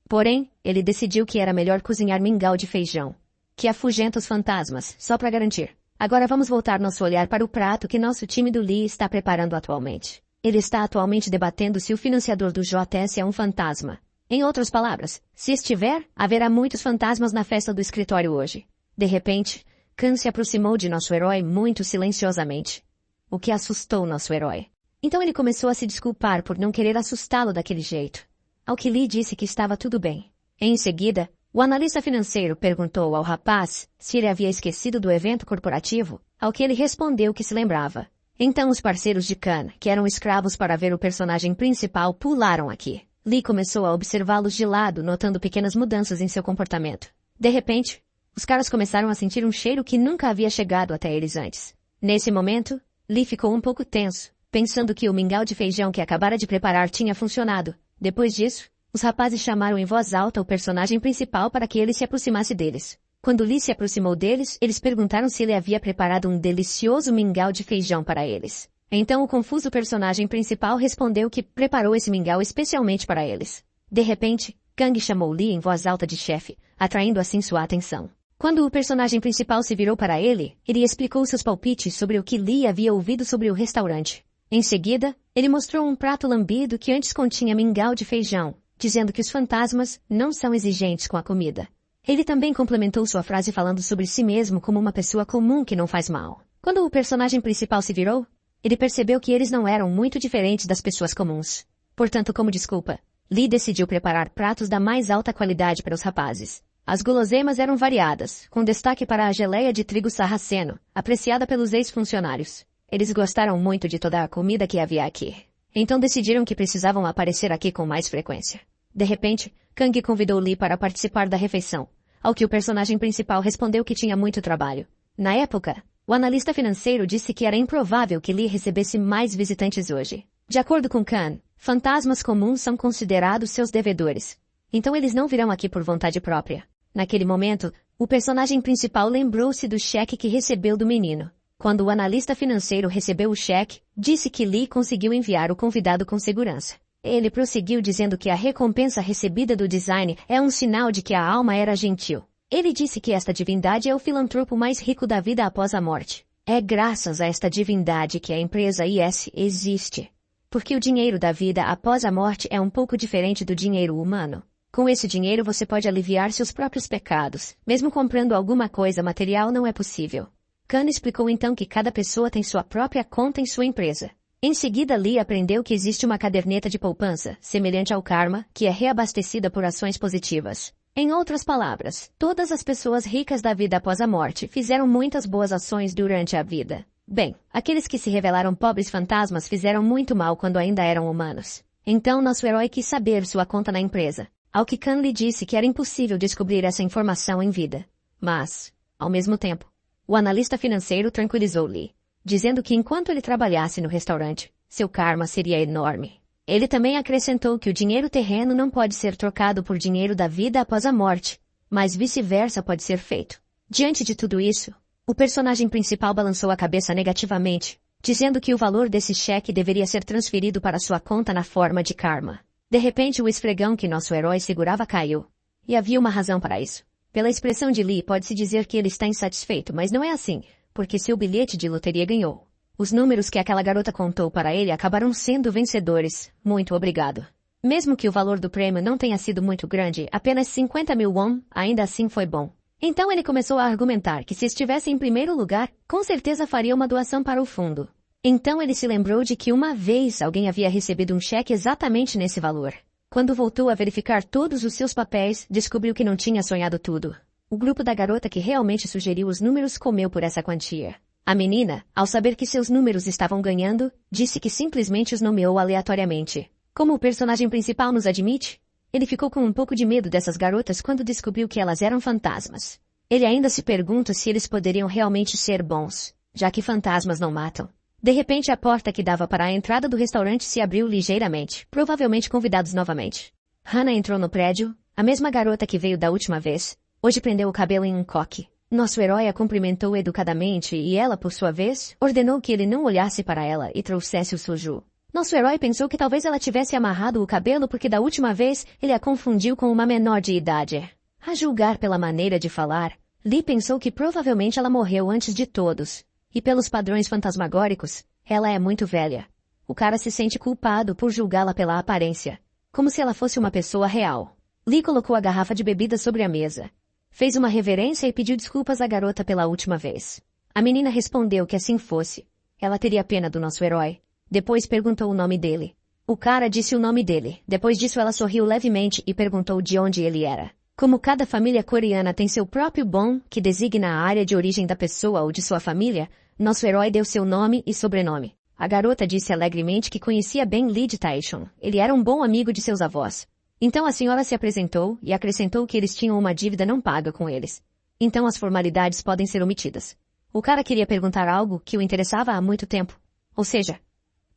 Porém, ele decidiu que era melhor cozinhar mingau de feijão, que afugenta os fantasmas, só para garantir. Agora vamos voltar nosso olhar para o prato que nosso time do Lee está preparando atualmente. Ele está atualmente debatendo se o financiador do JS é um fantasma. Em outras palavras, se estiver, haverá muitos fantasmas na festa do escritório hoje. De repente, Khan se aproximou de nosso herói muito silenciosamente, o que assustou nosso herói. Então ele começou a se desculpar por não querer assustá-lo daquele jeito, ao que Lee disse que estava tudo bem. Em seguida, o analista financeiro perguntou ao rapaz se ele havia esquecido do evento corporativo, ao que ele respondeu que se lembrava. Então os parceiros de Khan, que eram escravos para ver o personagem principal, pularam aqui. Lee começou a observá-los de lado, notando pequenas mudanças em seu comportamento. De repente, os caras começaram a sentir um cheiro que nunca havia chegado até eles antes. Nesse momento, Lee ficou um pouco tenso, pensando que o mingau de feijão que acabara de preparar tinha funcionado. Depois disso, os rapazes chamaram em voz alta o personagem principal para que ele se aproximasse deles. Quando Lee se aproximou deles, eles perguntaram se ele havia preparado um delicioso mingau de feijão para eles. Então o confuso personagem principal respondeu que preparou esse mingau especialmente para eles. De repente, Kang chamou Lee em voz alta de chefe, atraindo assim sua atenção. Quando o personagem principal se virou para ele explicou seus palpites sobre o que Lee havia ouvido sobre o restaurante. Em seguida, ele mostrou um prato lambido que antes continha mingau de feijão, dizendo que os fantasmas não são exigentes com a comida. Ele também complementou sua frase falando sobre si mesmo como uma pessoa comum que não faz mal. Quando o personagem principal se virou, ele percebeu que eles não eram muito diferentes das pessoas comuns. Portanto, como desculpa, Lee decidiu preparar pratos da mais alta qualidade para os rapazes. As guloseimas eram variadas, com destaque para a geleia de trigo sarraceno, apreciada pelos ex-funcionários. Eles gostaram muito de toda a comida que havia aqui. Então decidiram que precisavam aparecer aqui com mais frequência. De repente, Kang convidou Lee para participar da refeição, ao que o personagem principal respondeu que tinha muito trabalho. Na época, o analista financeiro disse que era improvável que Lee recebesse mais visitantes hoje. De acordo com Khan, fantasmas comuns são considerados seus devedores. Então eles não virão aqui por vontade própria. Naquele momento, o personagem principal lembrou-se do cheque que recebeu do menino. Quando o analista financeiro recebeu o cheque, disse que Lee conseguiu enviar o convidado com segurança. Ele prosseguiu dizendo que a recompensa recebida do design é um sinal de que a alma era gentil. Ele disse que esta divindade é o filantropo mais rico da vida após a morte. É graças a esta divindade que a empresa IS existe. Porque o dinheiro da vida após a morte é um pouco diferente do dinheiro humano. Com esse dinheiro você pode aliviar seus próprios pecados. Mesmo comprando alguma coisa material não é possível. Khan explicou então que cada pessoa tem sua própria conta em sua empresa. Em seguida, Lee aprendeu que existe uma caderneta de poupança, semelhante ao karma, que é reabastecida por ações positivas. Em outras palavras, todas as pessoas ricas da vida após a morte fizeram muitas boas ações durante a vida. Bem, aqueles que se revelaram pobres fantasmas fizeram muito mal quando ainda eram humanos. Então nosso herói quis saber sua conta na empresa, ao que Khan lhe disse que era impossível descobrir essa informação em vida. Mas, ao mesmo tempo, o analista financeiro tranquilizou Lee, dizendo que enquanto ele trabalhasse no restaurante, seu karma seria enorme. Ele também acrescentou que o dinheiro terreno não pode ser trocado por dinheiro da vida após a morte, mas vice-versa pode ser feito. Diante de tudo isso, O personagem principal balançou a cabeça negativamente, dizendo que o valor desse cheque deveria ser transferido para sua conta na forma de karma. De repente o esfregão que nosso herói segurava caiu. E havia uma razão para isso. Pela expressão de Lee, pode-se dizer que ele está insatisfeito, mas não é assim, porque seu bilhete de loteria ganhou. Os números que aquela garota contou para ele acabaram sendo vencedores. Muito obrigado. Mesmo que o valor do prêmio não tenha sido muito grande, apenas 50.000 won, ainda assim foi bom. Então ele começou a argumentar que se estivesse em primeiro lugar, com certeza faria uma doação para o fundo. Então ele se lembrou de que uma vez alguém havia recebido um cheque exatamente nesse valor. Quando voltou a verificar todos os seus papéis, descobriu que não tinha sonhado tudo. O grupo da garota que realmente sugeriu os números comeu por essa quantia. A menina, ao saber que seus números estavam ganhando, disse que simplesmente os nomeou aleatoriamente. Como o personagem principal nos admite, ele ficou com um pouco de medo dessas garotas quando descobriu que elas eram fantasmas. Ele ainda se pergunta se eles poderiam realmente ser bons, já que fantasmas não matam. De repente a porta que dava para a entrada do restaurante se abriu ligeiramente, provavelmente convidados novamente. Hannah entrou no prédio, a mesma garota que veio da última vez. Hoje prendeu o cabelo em um coque. Nosso herói a cumprimentou educadamente e ela, por sua vez, ordenou que ele não olhasse para ela e trouxesse o suju. Nosso herói pensou que talvez ela tivesse amarrado o cabelo porque da última vez ele a confundiu com uma menor de idade. A julgar pela maneira de falar, Lee pensou que provavelmente ela morreu antes de todos. E pelos padrões fantasmagóricos, ela é muito velha. O cara se sente culpado por julgá-la pela aparência, como se ela fosse uma pessoa real. Lee colocou a garrafa de bebida sobre a mesa. Fez uma reverência e pediu desculpas à garota pela última vez. A menina respondeu que assim fosse. Ela teria pena do nosso herói. Depois perguntou o nome dele. O cara disse o nome dele. Depois disso ela sorriu levemente e perguntou de onde ele era. Como cada família coreana tem seu próprio bon, que designa a área de origem da pessoa ou de sua família, nosso herói deu seu nome e sobrenome. A garota disse alegremente que conhecia bem Lee de Taishon. Ele era um bom amigo de seus avós. Então a senhora se apresentou e acrescentou que eles tinham uma dívida não paga com eles. Então as formalidades podem ser omitidas. O cara queria perguntar algo que o interessava há muito tempo. Ou seja,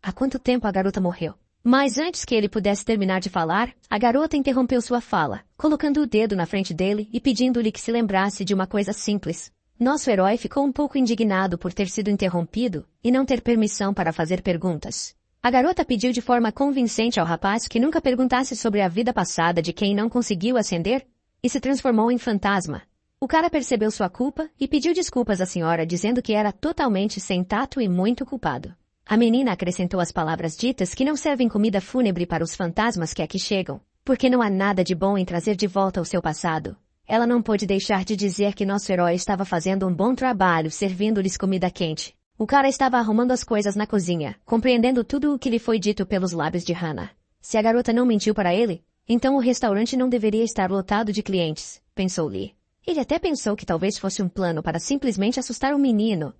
há quanto tempo a garota morreu? Mas antes que ele pudesse terminar de falar, a garota interrompeu sua fala, colocando o dedo na frente dele e pedindo-lhe que se lembrasse de uma coisa simples. Nosso herói ficou um pouco indignado por ter sido interrompido e não ter permissão para fazer perguntas. A garota pediu de forma convincente ao rapaz que nunca perguntasse sobre a vida passada de quem não conseguiu ascender e se transformou em fantasma. O cara percebeu sua culpa e pediu desculpas à senhora, dizendo que era totalmente sem tato e muito culpado. A menina acrescentou as palavras ditas que não servem comida fúnebre para os fantasmas que aqui chegam, porque não há nada de bom em trazer de volta o seu passado. Ela não pôde deixar de dizer que nosso herói estava fazendo um bom trabalho servindo-lhes comida quente. O cara estava arrumando as coisas na cozinha, compreendendo tudo o que lhe foi dito pelos lábios de Hannah. Se a garota não mentiu para ele, então o restaurante não deveria estar lotado de clientes, pensou Lee. Ele até pensou que talvez fosse um plano para simplesmente assustar o menino.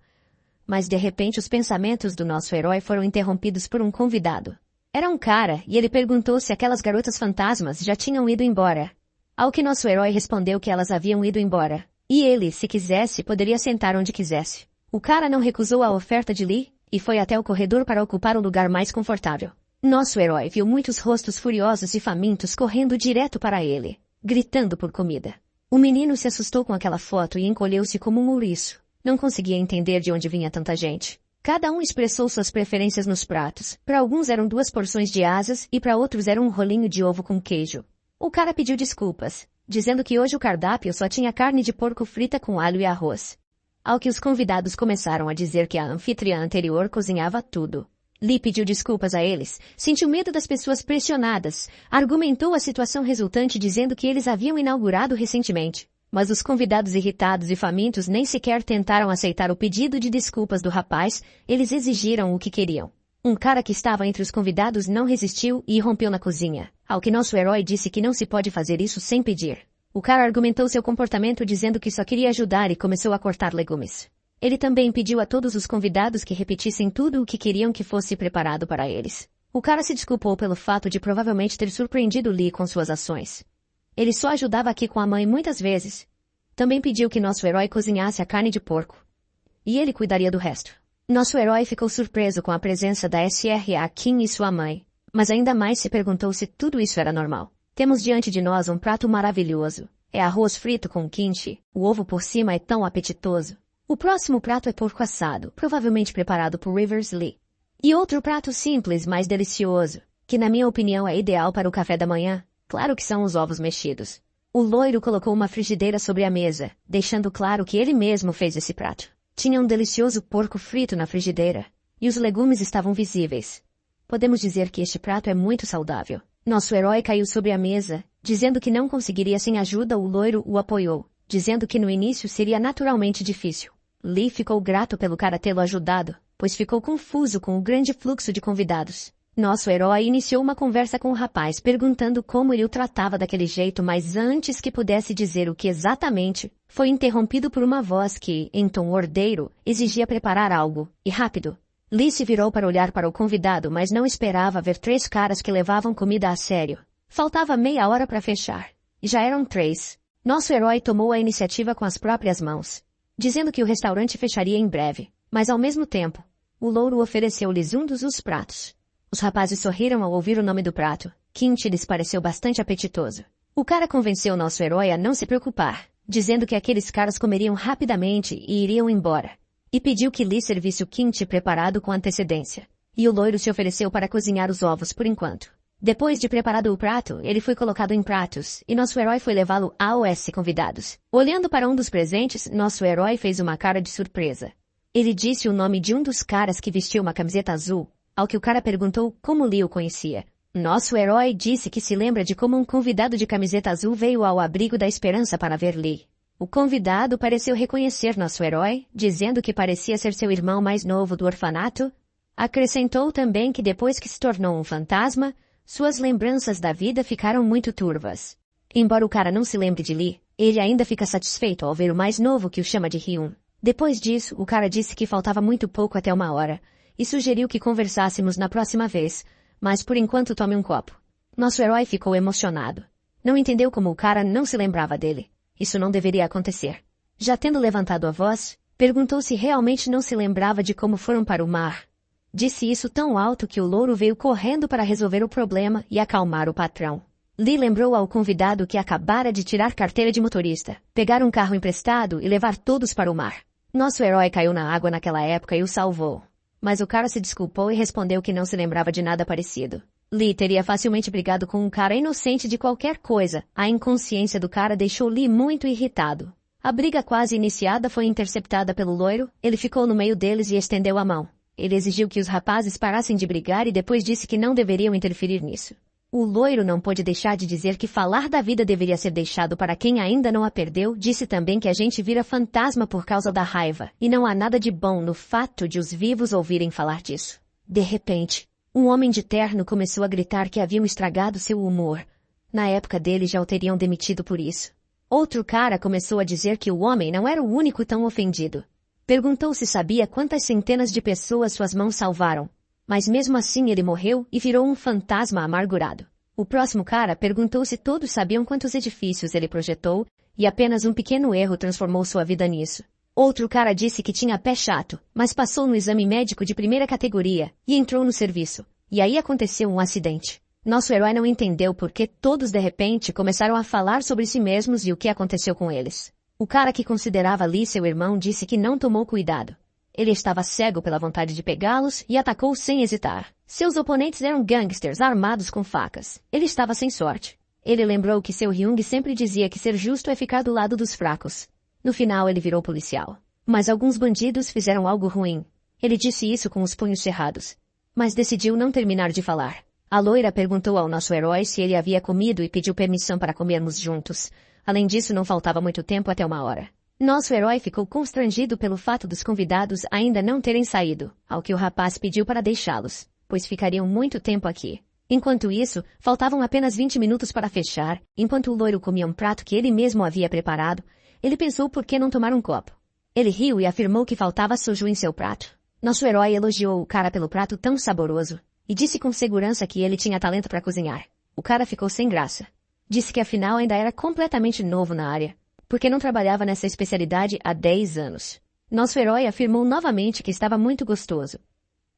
Mas de repente os pensamentos do nosso herói foram interrompidos por um convidado. Era um cara, e ele perguntou se aquelas garotas fantasmas já tinham ido embora. Ao que nosso herói respondeu que elas haviam ido embora. E ele, se quisesse, poderia sentar onde quisesse. O cara não recusou a oferta de Lee, e foi até o corredor para ocupar o lugar mais confortável. Nosso herói viu muitos rostos furiosos e famintos correndo direto para ele, gritando por comida. O menino se assustou com aquela foto e encolheu-se como um ouriço. Não conseguia entender de onde vinha tanta gente. Cada um expressou suas preferências nos pratos. Para alguns eram 2 porções de asas e para outros era um rolinho de ovo com queijo. O cara pediu desculpas, dizendo que hoje o cardápio só tinha carne de porco frita com alho e arroz. Ao que os convidados começaram a dizer que a anfitriã anterior cozinhava tudo. Lee pediu desculpas a eles, sentiu medo das pessoas pressionadas, argumentou a situação resultante dizendo que eles haviam inaugurado recentemente. Mas os convidados irritados e famintos nem sequer tentaram aceitar o pedido de desculpas do rapaz, eles exigiram o que queriam. Um cara que estava entre os convidados não resistiu e irrompeu na cozinha, ao que nosso herói disse que não se pode fazer isso sem pedir. O cara argumentou seu comportamento dizendo que só queria ajudar e começou a cortar legumes. Ele também pediu a todos os convidados que repetissem tudo o que queriam que fosse preparado para eles. O cara se desculpou pelo fato de provavelmente ter surpreendido Lee com suas ações. Ele só ajudava aqui com a mãe muitas vezes. Também pediu que nosso herói cozinhasse a carne de porco. E ele cuidaria do resto. Nosso herói ficou surpreso com a presença da SRA Kim e sua mãe, mas ainda mais se perguntou se tudo isso era normal. Temos diante de nós um prato maravilhoso. É arroz frito com kimchi. O ovo por cima é tão apetitoso. O próximo prato é porco assado, provavelmente preparado por Rivers Lee. E outro prato simples, mas delicioso, que na minha opinião é ideal para o café da manhã, claro que são os ovos mexidos. O loiro colocou uma frigideira sobre a mesa, deixando claro que ele mesmo fez esse prato. Tinha um delicioso porco frito na frigideira, e os legumes estavam visíveis. Podemos dizer que este prato é muito saudável. Nosso herói caiu sobre a mesa, dizendo que não conseguiria sem ajuda. O loiro o apoiou, dizendo que no início seria naturalmente difícil. Lee ficou grato pelo cara tê-lo ajudado, pois ficou confuso com o grande fluxo de convidados. Nosso herói iniciou uma conversa com o rapaz, perguntando como ele o tratava daquele jeito, mas antes que pudesse dizer o que exatamente, foi interrompido por uma voz que, em tom ordeiro, exigia preparar algo, e rápido. Lee se virou para olhar para o convidado, mas não esperava ver 3 caras que levavam comida a sério. Faltava meia hora para fechar, e já eram 3. Nosso herói tomou a iniciativa com as próprias mãos, dizendo que o restaurante fecharia em breve, mas ao mesmo tempo, o louro ofereceu-lhes um dos pratos. Os rapazes sorriram ao ouvir o nome do prato. Kimchi lhes pareceu bastante apetitoso. O cara convenceu nosso herói a não se preocupar, dizendo que aqueles caras comeriam rapidamente e iriam embora. E pediu que Lee servisse o kimchi preparado com antecedência. E o loiro se ofereceu para cozinhar os ovos por enquanto. Depois de preparado o prato, ele foi colocado em pratos, e nosso herói foi levá-lo aos convidados. Olhando para um dos presentes, nosso herói fez uma cara de surpresa. Ele disse o nome de um dos caras que vestiu uma camiseta azul, ao que o cara perguntou como Lee o conhecia. Nosso herói disse que se lembra de como um convidado de camiseta azul veio ao abrigo da esperança para ver Lee. O convidado pareceu reconhecer nosso herói, dizendo que parecia ser seu irmão mais novo do orfanato. Acrescentou também que depois que se tornou um fantasma, suas lembranças da vida ficaram muito turvas. Embora o cara não se lembre de Lee, ele ainda fica satisfeito ao ver o mais novo que o chama de Hyun. Depois disso, o cara disse que faltava muito pouco até 1 hora, e sugeriu que conversássemos na próxima vez, mas por enquanto tome um copo. Nosso herói ficou emocionado. Não entendeu como o cara não se lembrava dele. Isso não deveria acontecer. Já tendo levantado a voz, perguntou se realmente não se lembrava de como foram para o mar. Disse isso tão alto que o louro veio correndo para resolver o problema e acalmar o patrão. Lee lembrou ao convidado que acabara de tirar carteira de motorista, pegar um carro emprestado e levar todos para o mar. Nosso herói caiu na água naquela época e o salvou. Mas o cara se desculpou e respondeu que não se lembrava de nada parecido. Lee teria facilmente brigado com um cara inocente de qualquer coisa. A inconsciência do cara deixou Lee muito irritado. A briga quase iniciada foi interceptada pelo loiro. Ele ficou no meio deles e estendeu a mão. Ele exigiu que os rapazes parassem de brigar e depois disse que não deveriam interferir nisso. O loiro não pôde deixar de dizer que falar da vida deveria ser deixado para quem ainda não a perdeu. Disse também que a gente vira fantasma por causa da raiva, e não há nada de bom no fato de os vivos ouvirem falar disso. De repente, um homem de terno começou a gritar que haviam estragado seu humor. Na época dele já o teriam demitido por isso. Outro cara começou a dizer que o homem não era o único tão ofendido. Perguntou se sabia quantas centenas de pessoas suas mãos salvaram. Mas mesmo assim ele morreu e virou um fantasma amargurado. O próximo cara perguntou se todos sabiam quantos edifícios ele projetou, e apenas um pequeno erro transformou sua vida nisso. Outro cara disse que tinha pé chato, mas passou no exame médico de primeira categoria, e entrou no serviço. E aí aconteceu um acidente. Nosso herói não entendeu porque todos de repente começaram a falar sobre si mesmos e o que aconteceu com eles. O cara que considerava Lee seu irmão disse que não tomou cuidado. Ele estava cego pela vontade de pegá-los e atacou sem hesitar. Seus oponentes eram gangsters armados com facas. Ele estava sem sorte. Ele lembrou que seu Hyung sempre dizia que ser justo é ficar do lado dos fracos. No final ele virou policial. Mas alguns bandidos fizeram algo ruim. Ele disse isso com os punhos cerrados. Mas decidiu não terminar de falar. A loira perguntou ao nosso herói se ele havia comido e pediu permissão para comermos juntos. Além disso, não faltava muito tempo até 1 hora. Nosso herói ficou constrangido pelo fato dos convidados ainda não terem saído, ao que o rapaz pediu para deixá-los, pois ficariam muito tempo aqui. Enquanto isso, faltavam apenas 20 minutos para fechar. Enquanto o loiro comia um prato que ele mesmo havia preparado, ele pensou por que não tomar um copo. Ele riu e afirmou que faltava soju em seu prato. Nosso herói elogiou o cara pelo prato tão saboroso, e disse com segurança que ele tinha talento para cozinhar. O cara ficou sem graça. Disse que afinal ainda era completamente novo na área, porque não trabalhava nessa especialidade há 10 anos. Nosso herói afirmou novamente que estava muito gostoso.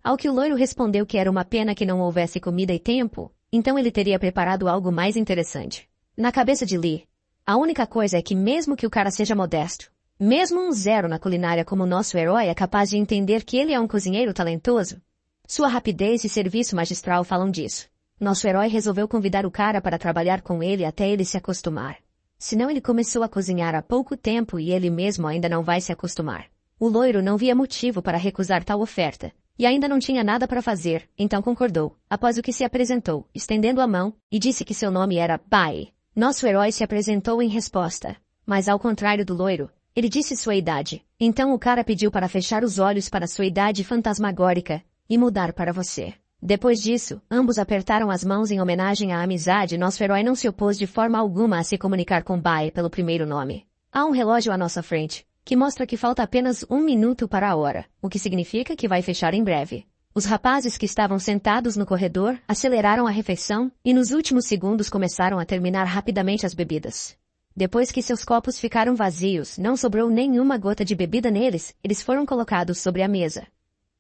Ao que o loiro respondeu que era uma pena que não houvesse comida e tempo, então ele teria preparado algo mais interessante. Na cabeça de Lee, a única coisa é que mesmo que o cara seja modesto, Mesmo um zero na culinária como nosso herói é capaz de entender que ele é um cozinheiro talentoso. Sua rapidez e serviço magistral falam disso. Nosso herói resolveu convidar o cara para trabalhar com ele até ele se acostumar. Senão ele começou a cozinhar há pouco tempo e ele mesmo ainda não vai se acostumar. O loiro não via motivo para recusar tal oferta. E ainda não tinha nada para fazer, então concordou, após o que se apresentou, estendendo a mão, e disse que seu nome era Bai. Nosso herói se apresentou em resposta. Mas ao contrário do loiro, ele disse sua idade. Então o cara pediu para fechar os olhos para sua idade fantasmagórica e mudar para você. Depois disso, ambos apertaram as mãos em homenagem à amizade e nosso herói não se opôs de forma alguma a se comunicar com Bai pelo primeiro nome. Há um relógio à nossa frente, que mostra que falta apenas 1 minuto para a hora, o que significa que vai fechar em breve. Os rapazes que estavam sentados no corredor aceleraram a refeição e nos últimos segundos começaram a terminar rapidamente as bebidas. Depois que seus copos ficaram vazios, não sobrou nenhuma gota de bebida neles, eles foram colocados sobre a mesa.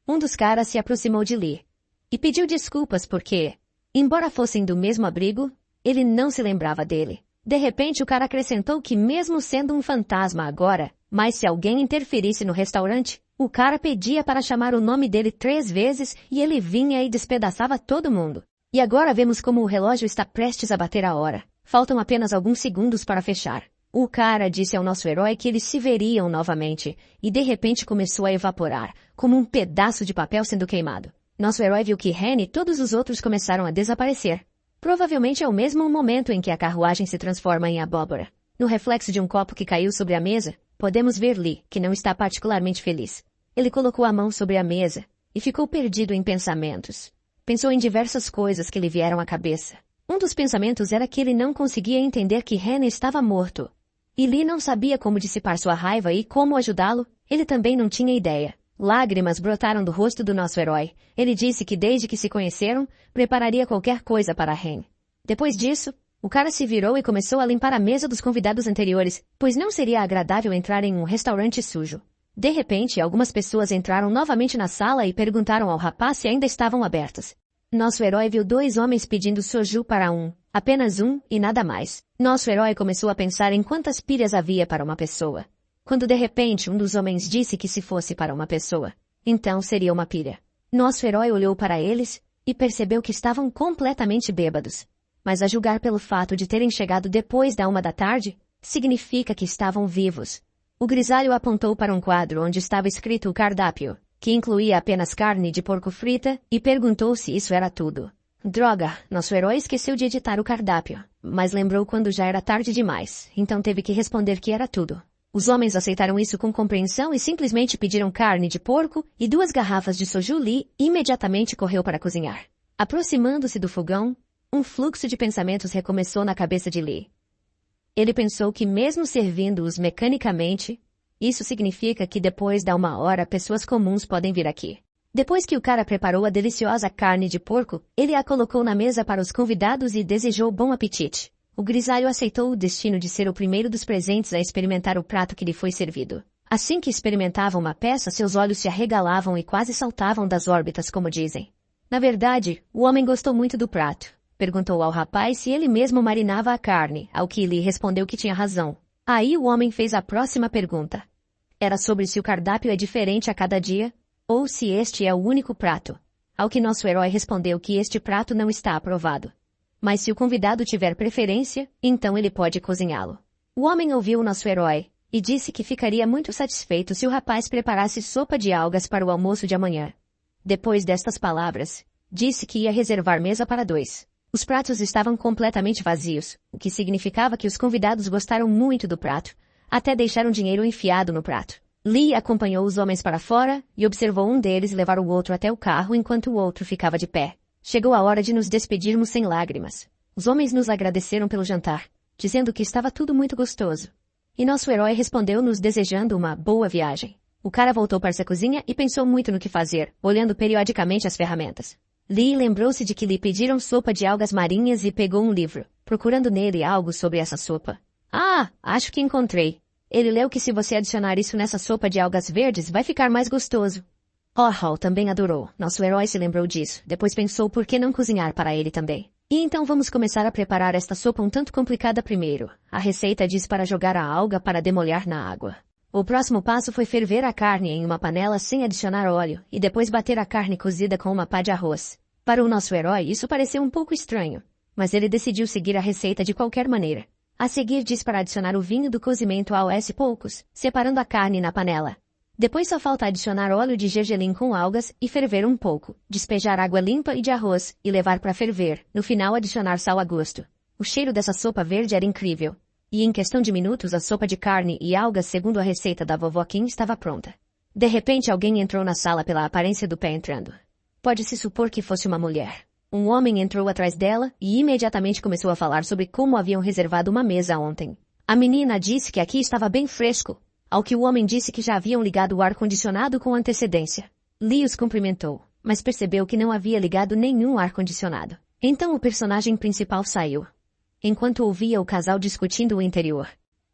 Um dos caras se aproximou de Lee e pediu desculpas porque, embora fossem do mesmo abrigo, ele não se lembrava dele. De repente o cara acrescentou que mesmo sendo um fantasma agora, mas se alguém interferisse no restaurante, o cara pedia para chamar o nome dele 3 vezes e ele vinha e despedaçava todo mundo. E agora vemos como o relógio está prestes a bater a hora. Faltam apenas alguns segundos para fechar. O cara disse ao nosso herói que eles se veriam novamente, e de repente começou a evaporar, como um pedaço de papel sendo queimado. Nosso herói viu que Ren e todos os outros começaram a desaparecer. Provavelmente é o mesmo momento em que a carruagem se transforma em abóbora. No reflexo de um copo que caiu sobre a mesa, podemos ver Lee, que não está particularmente feliz. Ele colocou a mão sobre a mesa e ficou perdido em pensamentos. Pensou em diversas coisas que lhe vieram à cabeça. Um dos pensamentos era que ele não conseguia entender que Ren estava morto. E Lee não sabia como dissipar sua raiva e como ajudá-lo. Ele também não tinha ideia. Lágrimas brotaram do rosto do nosso herói. Ele disse que desde que se conheceram, prepararia qualquer coisa para Ren. Depois disso, o cara se virou e começou a limpar a mesa dos convidados anteriores, pois não seria agradável entrar em um restaurante sujo. De repente, algumas pessoas entraram novamente na sala e perguntaram ao rapaz se ainda estavam abertas. Nosso herói viu 2 homens pedindo soju para apenas um e nada mais. Nosso herói começou a pensar em quantas pilhas havia para uma pessoa. Quando de repente um dos homens disse que se fosse para uma pessoa, então seria uma pilha. Nosso herói olhou para eles e percebeu que estavam completamente bêbados. Mas a julgar pelo fato de terem chegado depois da 1 da tarde, significa que estavam vivos. O grisalho apontou para um quadro onde estava escrito o cardápio, que incluía apenas carne de porco frita, e perguntou se isso era tudo. Droga, nosso herói esqueceu de editar o cardápio, mas lembrou quando já era tarde demais, então teve que responder que era tudo. Os homens aceitaram isso com compreensão e simplesmente pediram carne de porco e 2 garrafas de soju. Lee imediatamente correu para cozinhar. Aproximando-se do fogão, um fluxo de pensamentos recomeçou na cabeça de Lee. Ele pensou que mesmo servindo-os mecanicamente, isso significa que depois da 1 hora pessoas comuns podem vir aqui. Depois que o cara preparou a deliciosa carne de porco, ele a colocou na mesa para os convidados e desejou bom apetite. O grisalho aceitou o destino de ser o primeiro dos presentes a experimentar o prato que lhe foi servido. Assim que experimentava uma peça, seus olhos se arregalavam e quase saltavam das órbitas, como dizem. Na verdade, o homem gostou muito do prato. Perguntou ao rapaz se ele mesmo marinava a carne, ao que Lee respondeu que tinha razão. Aí o homem fez a próxima pergunta. Era sobre se o cardápio é diferente a cada dia, ou se este é o único prato. Ao que nosso herói respondeu que este prato não está aprovado. Mas se o convidado tiver preferência, então ele pode cozinhá-lo. O homem ouviu nosso herói e disse que ficaria muito satisfeito se o rapaz preparasse sopa de algas para o almoço de amanhã. Depois destas palavras, disse que ia reservar mesa para 2. Os pratos estavam completamente vazios, o que significava que os convidados gostaram muito do prato, até deixaram dinheiro enfiado no prato. Lee acompanhou os homens para fora e observou um deles levar o outro até o carro enquanto o outro ficava de pé. Chegou a hora de nos despedirmos sem lágrimas. Os homens nos agradeceram pelo jantar, dizendo que estava tudo muito gostoso. E nosso herói respondeu nos desejando uma boa viagem. O cara voltou para sua cozinha e pensou muito no que fazer, olhando periodicamente as ferramentas. Lee lembrou-se de que lhe pediram sopa de algas marinhas e pegou um livro, procurando nele algo sobre essa sopa. Ah, acho que encontrei. Ele leu que se você adicionar isso nessa sopa de algas verdes, vai ficar mais gostoso. Hall também adorou. Nosso herói se lembrou disso. Depois pensou por que não cozinhar para ele também. E então vamos começar a preparar esta sopa um tanto complicada primeiro. A receita diz para jogar a alga para demolhar na água. O próximo passo foi ferver a carne em uma panela sem adicionar óleo e depois bater a carne cozida com uma pá de arroz. Para o nosso herói isso pareceu um pouco estranho, mas ele decidiu seguir a receita de qualquer maneira. A seguir diz para adicionar o vinho do cozimento aos poucos, separando a carne na panela. Depois só falta adicionar óleo de gergelim com algas e ferver um pouco, despejar água limpa e de arroz e levar para ferver, no final adicionar sal a gosto. O cheiro dessa sopa verde era incrível. E em questão de minutos a sopa de carne e algas segundo a receita da vovó Kim estava pronta. De repente alguém entrou na sala pela aparência do pé entrando. Pode-se supor que fosse uma mulher. Um homem entrou atrás dela e imediatamente começou a falar sobre como haviam reservado uma mesa ontem. A menina disse que aqui estava bem fresco, ao que o homem disse que já haviam ligado o ar-condicionado com antecedência. Lee os cumprimentou, mas percebeu que não havia ligado nenhum ar-condicionado. Então o personagem principal saiu, enquanto ouvia o casal discutindo o interior,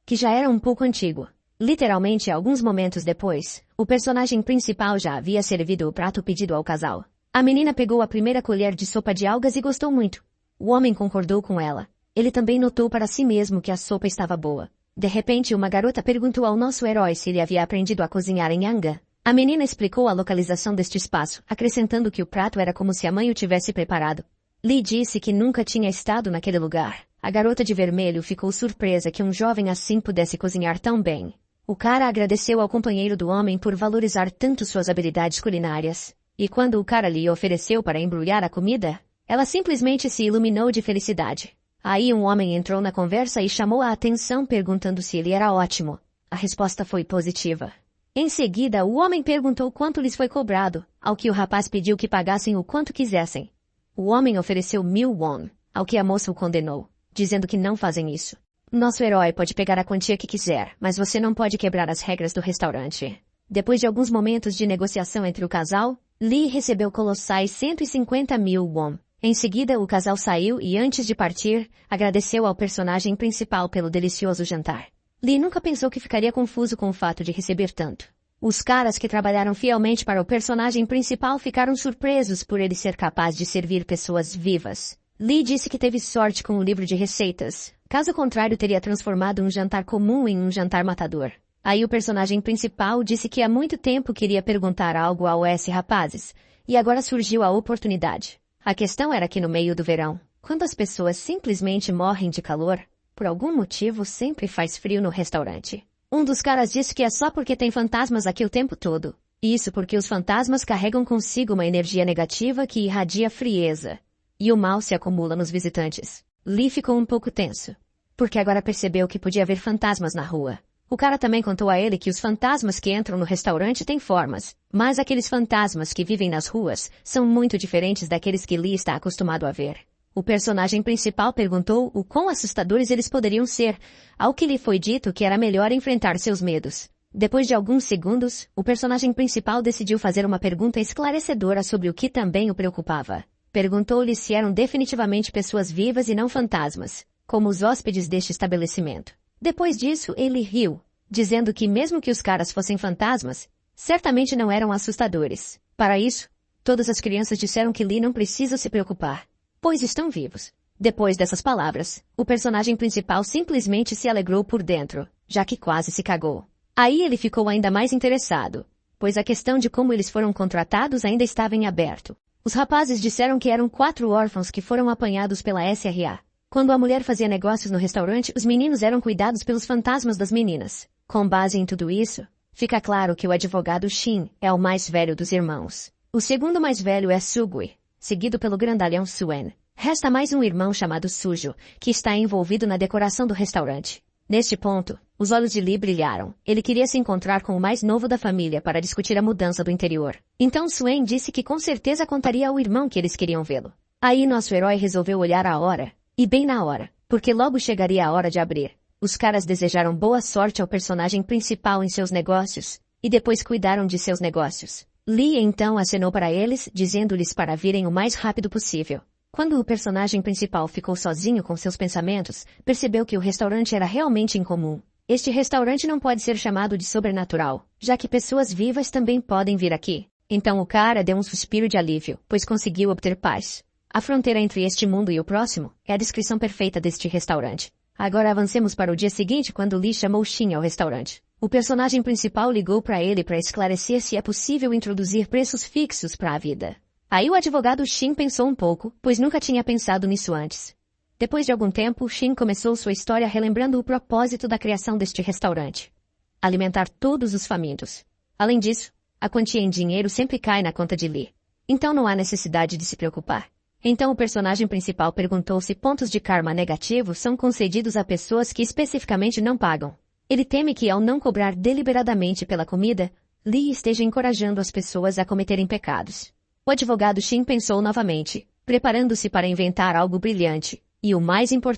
que já era um pouco antigo. Literalmente, alguns momentos depois, o personagem principal já havia servido o prato pedido ao casal. A menina pegou a primeira colher de sopa de algas e gostou muito. O homem concordou com ela. Ele também notou para si mesmo que a sopa estava boa. De repente, uma garota perguntou ao nosso herói se ele havia aprendido a cozinhar em Anga. A menina explicou a localização deste espaço, acrescentando que o prato era como se a mãe o tivesse preparado. Lee disse que nunca tinha estado naquele lugar. A garota de vermelho ficou surpresa que um jovem assim pudesse cozinhar tão bem. O cara agradeceu ao companheiro do homem por valorizar tanto suas habilidades culinárias. E quando o cara lhe ofereceu para embrulhar a comida, ela simplesmente se iluminou de felicidade. Aí um homem entrou na conversa e chamou a atenção perguntando se ele era ótimo. A resposta foi positiva. Em seguida, o homem perguntou quanto lhes foi cobrado, ao que o rapaz pediu que pagassem o quanto quisessem. O homem ofereceu 1000 won, ao que a moça o condenou, dizendo que não fazem isso. Nosso herói pode pegar a quantia que quiser, mas você não pode quebrar as regras do restaurante. Depois de alguns momentos de negociação entre o casal, Lee recebeu colossais 150.000 won. Em seguida, o casal saiu e antes de partir, agradeceu ao personagem principal pelo delicioso jantar. Lee nunca pensou que ficaria confuso com o fato de receber tanto. Os caras que trabalharam fielmente para o personagem principal ficaram surpresos por ele ser capaz de servir pessoas vivas. Lee disse que teve sorte com o livro de receitas. Caso contrário, teria transformado um jantar comum em um jantar matador. Aí o personagem principal disse que há muito tempo queria perguntar algo aos rapazes, e agora surgiu a oportunidade. A questão era que no meio do verão, quando as pessoas simplesmente morrem de calor, por algum motivo sempre faz frio no restaurante. Um dos caras disse que é só porque tem fantasmas aqui o tempo todo. Isso porque os fantasmas carregam consigo uma energia negativa que irradia frieza. E o mal se acumula nos visitantes. Lee ficou um pouco tenso, porque agora percebeu que podia haver fantasmas na rua. O cara também contou a ele que os fantasmas que entram no restaurante têm formas, mas aqueles fantasmas que vivem nas ruas são muito diferentes daqueles que Lee está acostumado a ver. O personagem principal perguntou o quão assustadores eles poderiam ser, ao que lhe foi dito que era melhor enfrentar seus medos. Depois de alguns segundos, o personagem principal decidiu fazer uma pergunta esclarecedora sobre o que também o preocupava. Perguntou-lhe se eram definitivamente pessoas vivas e não fantasmas, como os hóspedes deste estabelecimento. Depois disso, ele riu, dizendo que mesmo que os caras fossem fantasmas, certamente não eram assustadores. Para isso, todas as crianças disseram que Lee não precisa se preocupar, pois estão vivos. Depois dessas palavras, o personagem principal simplesmente se alegrou por dentro, já que quase se cagou. Aí ele ficou ainda mais interessado, pois a questão de como eles foram contratados ainda estava em aberto. Os rapazes disseram que eram 4 órfãos que foram apanhados pela SRA. Quando a mulher fazia negócios no restaurante, os meninos eram cuidados pelos fantasmas das meninas. Com base em tudo isso, fica claro que o advogado Shin é o mais velho dos irmãos. O segundo mais velho é Sugui, seguido pelo grandalhão Suen. Resta mais um irmão chamado Sujo, que está envolvido na decoração do restaurante. Neste ponto, os olhos de Lee brilharam. Ele queria se encontrar com o mais novo da família para discutir a mudança do interior. Então Suen disse que com certeza contaria ao irmão que eles queriam vê-lo. Aí nosso herói resolveu olhar a hora. E bem na hora, porque logo chegaria a hora de abrir. Os caras desejaram boa sorte ao personagem principal em seus negócios, e depois cuidaram de seus negócios. Lee então acenou para eles, dizendo-lhes para virem o mais rápido possível. Quando o personagem principal ficou sozinho com seus pensamentos, percebeu que o restaurante era realmente incomum. Este restaurante não pode ser chamado de sobrenatural, já que pessoas vivas também podem vir aqui. Então o cara deu um suspiro de alívio, pois conseguiu obter paz. A fronteira entre este mundo e o próximo é a descrição perfeita deste restaurante. Agora avancemos para o dia seguinte quando Lee chamou Shin ao restaurante. O personagem principal ligou para ele para esclarecer se é possível introduzir preços fixos para a vida. Aí o advogado Shin pensou um pouco, pois nunca tinha pensado nisso antes. Depois de algum tempo, Shin começou sua história relembrando o propósito da criação deste restaurante: alimentar todos os famintos. Além disso, a quantia em dinheiro sempre cai na conta de Lee. Então não há necessidade de se preocupar. Então o personagem principal perguntou se pontos de karma negativos são concedidos a pessoas que especificamente não pagam. Ele teme que, ao não cobrar deliberadamente pela comida, Lee esteja encorajando as pessoas a cometerem pecados. O advogado Shin pensou novamente, preparando-se para inventar algo brilhante, e o mais importante,